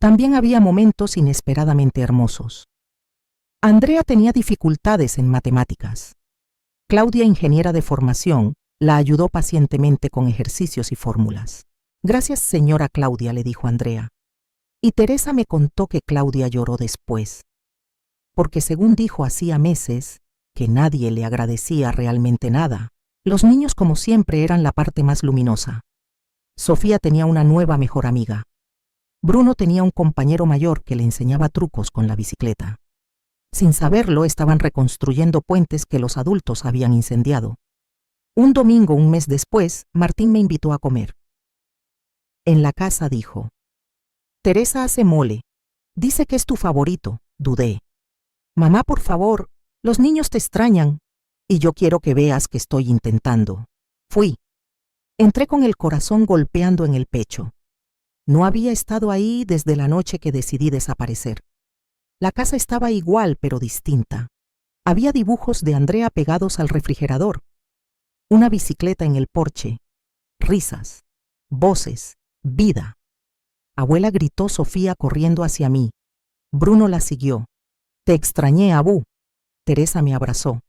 También había momentos inesperadamente hermosos. Andrea tenía dificultades en matemáticas. Claudia, ingeniera de formación, la ayudó pacientemente con ejercicios y fórmulas. Gracias, señora Claudia, le dijo Andrea. Y Teresa me contó que Claudia lloró después, porque según dijo hacía meses, que nadie le agradecía realmente nada. Los niños, como siempre, eran la parte más luminosa. Sofía tenía una nueva mejor amiga. Bruno tenía un compañero mayor que le enseñaba trucos con la bicicleta. Sin saberlo, estaban reconstruyendo puentes que los adultos habían incendiado. Un domingo, un mes después, Martín me invitó a comer. En la casa dijo, Teresa hace mole. Dice que es tu favorito. Dudé. Mamá, por favor, los niños te extrañan. Y yo quiero que veas que estoy intentando. Fui. Entré con el corazón golpeando en el pecho. No había estado ahí desde la noche que decidí desaparecer. La casa estaba igual, pero distinta. Había dibujos de Andrea pegados al refrigerador. Una bicicleta en el porche. Risas. Voces. Vida. Abuela, gritó Sofía corriendo hacia mí. Bruno la siguió. Te extrañé, Abú. Teresa me abrazó.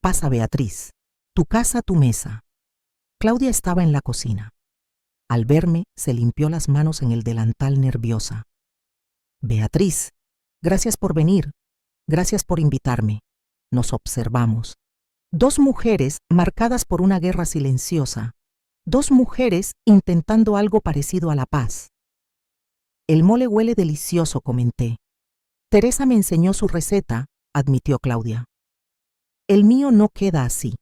Pasa, Beatriz. Tu casa, tu mesa. Claudia estaba en la cocina. Al verme, se limpió las manos en el delantal nerviosa. Beatriz, gracias por venir. Gracias por invitarme. Nos observamos. 2 mujeres marcadas por una guerra silenciosa. 2 mujeres intentando algo parecido a la paz. El mole huele delicioso, comenté. Teresa me enseñó su receta, admitió Claudia. El mío no queda así.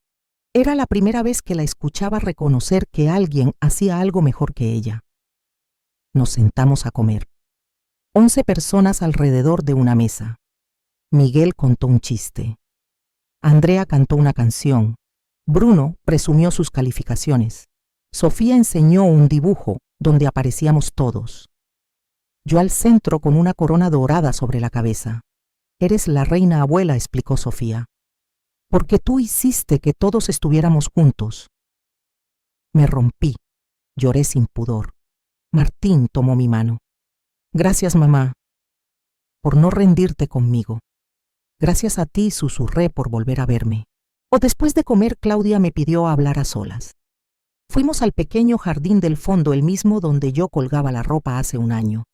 Era la primera vez que la escuchaba reconocer que alguien hacía algo mejor que ella. Nos sentamos a comer. 11 personas alrededor de una mesa. Miguel contó un chiste. Andrea cantó una canción. Bruno presumió sus calificaciones. Sofía enseñó un dibujo donde aparecíamos todos. Yo al centro con una corona dorada sobre la cabeza. Eres la reina, abuela, explicó Sofía. Porque tú hiciste que todos estuviéramos juntos. Me rompí. Lloré sin pudor. Martín tomó mi mano. Gracias, mamá, por no rendirte conmigo. Gracias a ti, susurré, por volver a verme. Después de comer, Claudia me pidió hablar a solas. Fuimos al pequeño jardín del fondo, el mismo donde yo colgaba la ropa hace un año.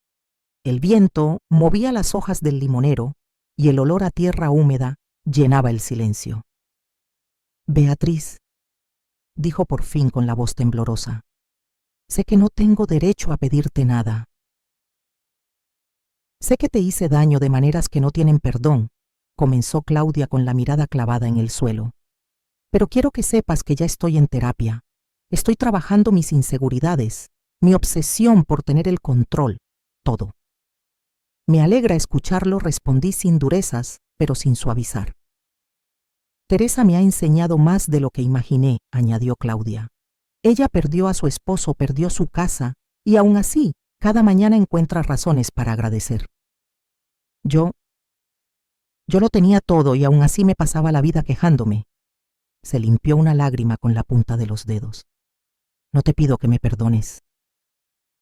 El viento movía las hojas del limonero y el olor a tierra húmeda llenaba el silencio. Beatriz, dijo por fin con la voz temblorosa, sé que no tengo derecho a pedirte nada. Sé que te hice daño de maneras que no tienen perdón, comenzó Claudia con la mirada clavada en el suelo. Pero quiero que sepas que ya estoy en terapia. Estoy trabajando mis inseguridades, mi obsesión por tener el control, todo. Me alegra escucharlo, respondí sin durezas, pero sin suavizar. Teresa me ha enseñado más de lo que imaginé, añadió Claudia. Ella perdió a su esposo, perdió su casa, y aún así, cada mañana encuentra razones para agradecer. Yo lo tenía todo y aún así me pasaba la vida quejándome. Se limpió una lágrima con la punta de los dedos. No te pido que me perdones,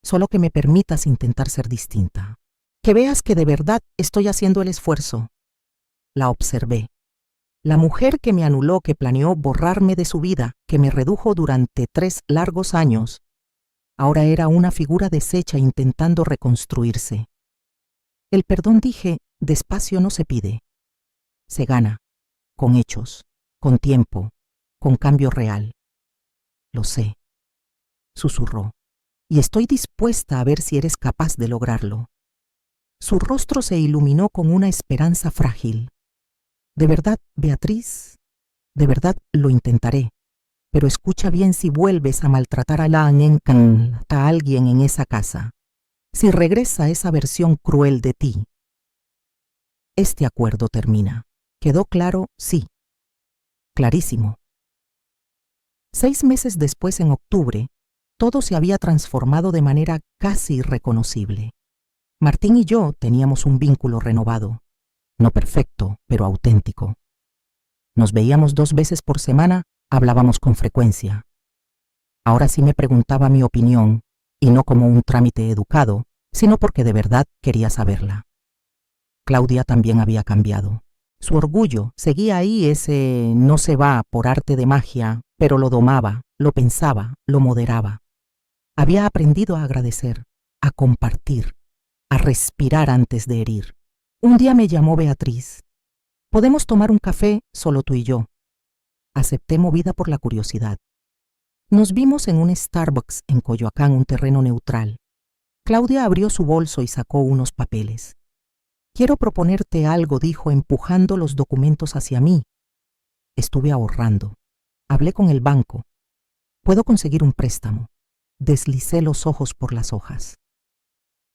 solo que me permitas intentar ser distinta. Que veas que de verdad estoy haciendo el esfuerzo. La observé. La mujer que me anuló, que planeó borrarme de su vida, que me redujo durante 3 largos años, ahora era una figura deshecha intentando reconstruirse. El perdón, dije, despacio, no se pide. Se gana, con hechos, con tiempo, con cambio real. Lo sé, susurró, y estoy dispuesta a ver si eres capaz de lograrlo. Su rostro se iluminó con una esperanza frágil. De verdad, Beatriz, de verdad lo intentaré, pero escucha bien: si vuelves a maltratar a alguien en esa casa, si regresa esa versión cruel de ti. Este acuerdo termina. ¿Quedó claro? Sí. Clarísimo. 6 meses después, en octubre, todo se había transformado de manera casi irreconocible. Martín y yo teníamos un vínculo renovado. No perfecto, pero auténtico. Nos veíamos 2 veces por semana, hablábamos con frecuencia. Ahora sí me preguntaba mi opinión, y no como un trámite educado, sino porque de verdad quería saberla. Claudia también había cambiado. Su orgullo seguía ahí, ese no se va por arte de magia, pero lo domaba, lo pensaba, lo moderaba. Había aprendido a agradecer, a compartir, a respirar antes de herir. Un día me llamó Beatriz. ¿Podemos tomar un café, solo tú y yo? Acepté, movida por la curiosidad. Nos vimos en un Starbucks en Coyoacán, un terreno neutral. Claudia abrió su bolso y sacó unos papeles. Quiero proponerte algo, dijo, empujando los documentos hacia mí. Estuve ahorrando. Hablé con el banco. Puedo conseguir un préstamo. Deslicé los ojos por las hojas.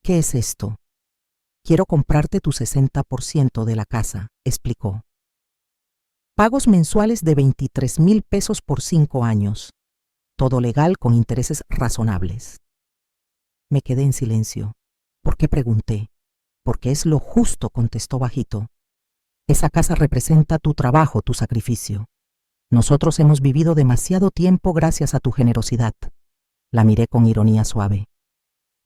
¿Qué es esto? Quiero comprarte tu 60% de la casa, explicó. Pagos mensuales de 23,000 pesos por 5 años. Todo legal, con intereses razonables. Me quedé en silencio. ¿Por qué?, pregunté. Porque es lo justo, contestó bajito. Esa casa representa tu trabajo, tu sacrificio. Nosotros hemos vivido demasiado tiempo gracias a tu generosidad. La miré con ironía suave.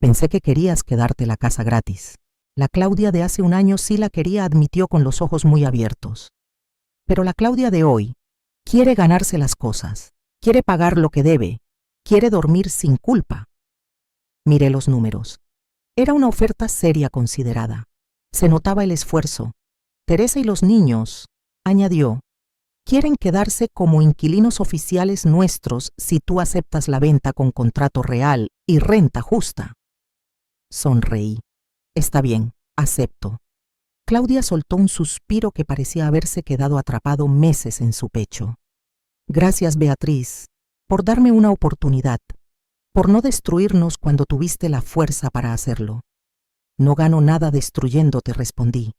Pensé que querías quedarte la casa gratis. La Claudia de hace un año sí la quería, admitió con los ojos muy abiertos. Pero la Claudia de hoy quiere ganarse las cosas, quiere pagar lo que debe, quiere dormir sin culpa. Miré los números. Era una oferta seria, considerada. Se notaba el esfuerzo. Teresa y los niños, añadió, quieren quedarse como inquilinos oficiales nuestros si tú aceptas la venta con contrato real y renta justa. Sonreí. Está bien, acepto. Claudia soltó un suspiro que parecía haberse quedado atrapado meses en su pecho. Gracias, Beatriz, por darme una oportunidad, por no destruirnos cuando tuviste la fuerza para hacerlo. No gano nada destruyéndote, respondí.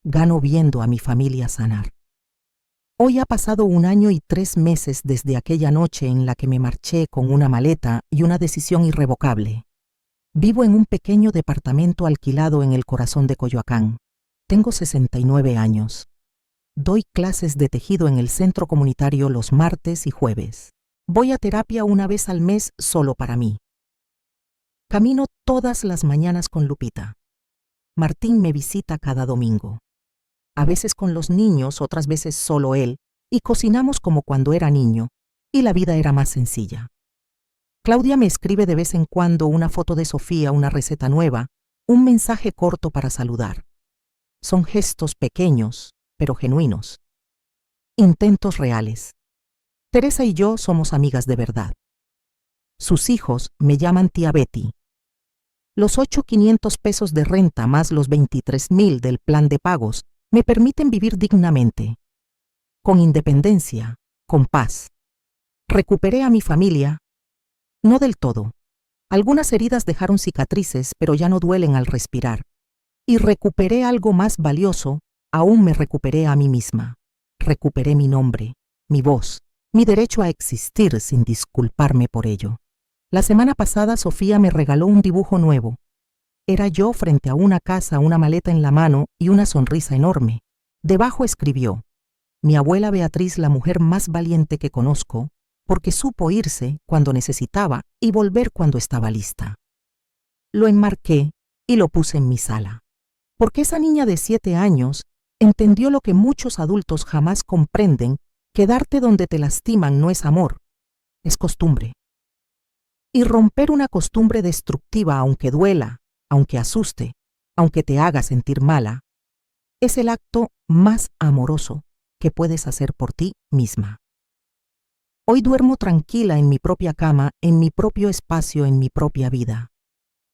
Gano viendo a mi familia sanar. Hoy ha pasado 1 año y 3 meses desde aquella noche en la que me marché con una maleta y una decisión irrevocable. Vivo en un pequeño departamento alquilado en el corazón de Coyoacán. Tengo 69 años. Doy clases de tejido en el centro comunitario los martes y jueves. Voy a terapia 1 vez al mes solo para mí. Camino todas las mañanas con Lupita. Martín me visita cada domingo. A veces con los niños, otras veces solo él, y cocinamos como cuando era niño, y la vida era más sencilla. Claudia me escribe de vez en cuando una foto de Sofía, una receta nueva, un mensaje corto para saludar. Son gestos pequeños, pero genuinos. Intentos reales. Teresa y yo somos amigas de verdad. Sus hijos me llaman tía Betty. Los 8,500 pesos de renta más los 23,000 del plan de pagos me permiten vivir dignamente, con independencia, con paz. Recuperé a mi familia. No del todo. Algunas heridas dejaron cicatrices, pero ya no duelen al respirar. Y recuperé algo más valioso, aún me recuperé a mí misma. Recuperé mi nombre, mi voz, mi derecho a existir sin disculparme por ello. La semana pasada Sofía me regaló un dibujo nuevo. Era yo frente a una casa, una maleta en la mano y una sonrisa enorme. Debajo escribió: mi abuela Beatriz, la mujer más valiente que conozco, porque supo irse cuando necesitaba y volver cuando estaba lista. Lo enmarqué y lo puse en mi sala. Porque esa niña de 7 años entendió lo que muchos adultos jamás comprenden: quedarte donde te lastiman no es amor, es costumbre. Y romper una costumbre destructiva, aunque duela, aunque asuste, aunque te haga sentir mala, es el acto más amoroso que puedes hacer por ti misma. Hoy duermo tranquila en mi propia cama, en mi propio espacio, en mi propia vida.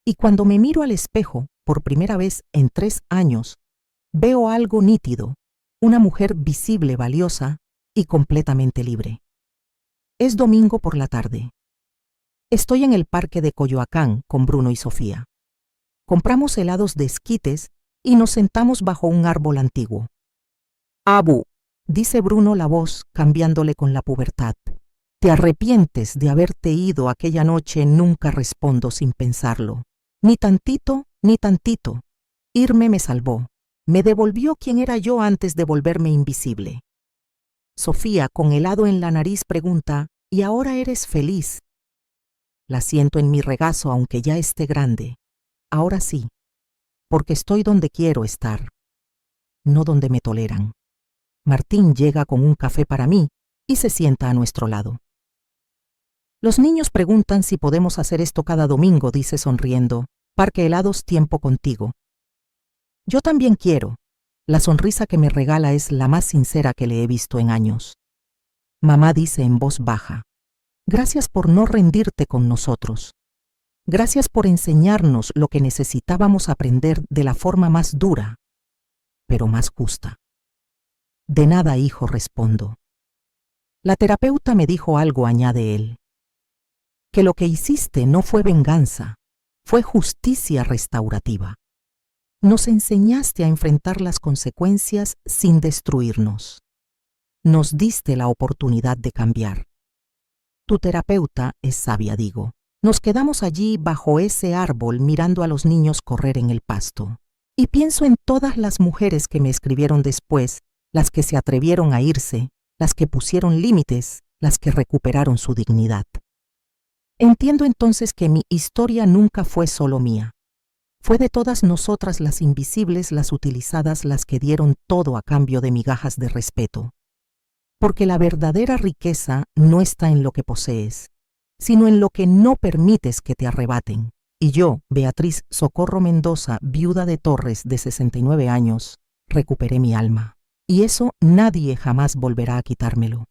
Y cuando me miro al espejo, por primera vez en 3 años, veo algo nítido, una mujer visible, valiosa y completamente libre. Es domingo por la tarde. Estoy en el parque de Coyoacán con Bruno y Sofía. Compramos helados de esquites y nos sentamos bajo un árbol antiguo. Abu, dice Bruno, la voz cambiándole con la pubertad. ¿Te arrepientes de haberte ido aquella noche? Nunca respondo sin pensarlo. Ni tantito, ni tantito. Irme me salvó. Me devolvió quien era yo antes de volverme invisible. Sofía, con helado en la nariz, pregunta: ¿y ahora eres feliz? La siento en mi regazo, aunque ya esté grande. Ahora sí, porque estoy donde quiero estar, no donde me toleran. Martín llega con un café para mí y se sienta a nuestro lado. Los niños preguntan si podemos hacer esto cada domingo, dice sonriendo. Parque Helados, tiempo contigo. Yo también quiero. La sonrisa que me regala es la más sincera que le he visto en años. Mamá dice en voz baja: gracias por no rendirte con nosotros. Gracias por enseñarnos lo que necesitábamos aprender de la forma más dura, pero más justa. De nada, hijo, respondo. La terapeuta me dijo algo, añade él. Que lo que hiciste no fue venganza, fue justicia restaurativa. Nos enseñaste a enfrentar las consecuencias sin destruirnos. Nos diste la oportunidad de cambiar. Tu terapeuta es sabia, digo. Nos quedamos allí bajo ese árbol mirando a los niños correr en el pasto. Y pienso en todas las mujeres que me escribieron después, las que se atrevieron a irse, las que pusieron límites, las que recuperaron su dignidad. Entiendo entonces que mi historia nunca fue solo mía. Fue de todas nosotras, las invisibles, las utilizadas, las que dieron todo a cambio de migajas de respeto. Porque la verdadera riqueza no está en lo que posees, sino en lo que no permites que te arrebaten. Y yo, Beatriz Socorro Mendoza, viuda de Torres, de 69 años, recuperé mi alma. Y eso nadie jamás volverá a quitármelo.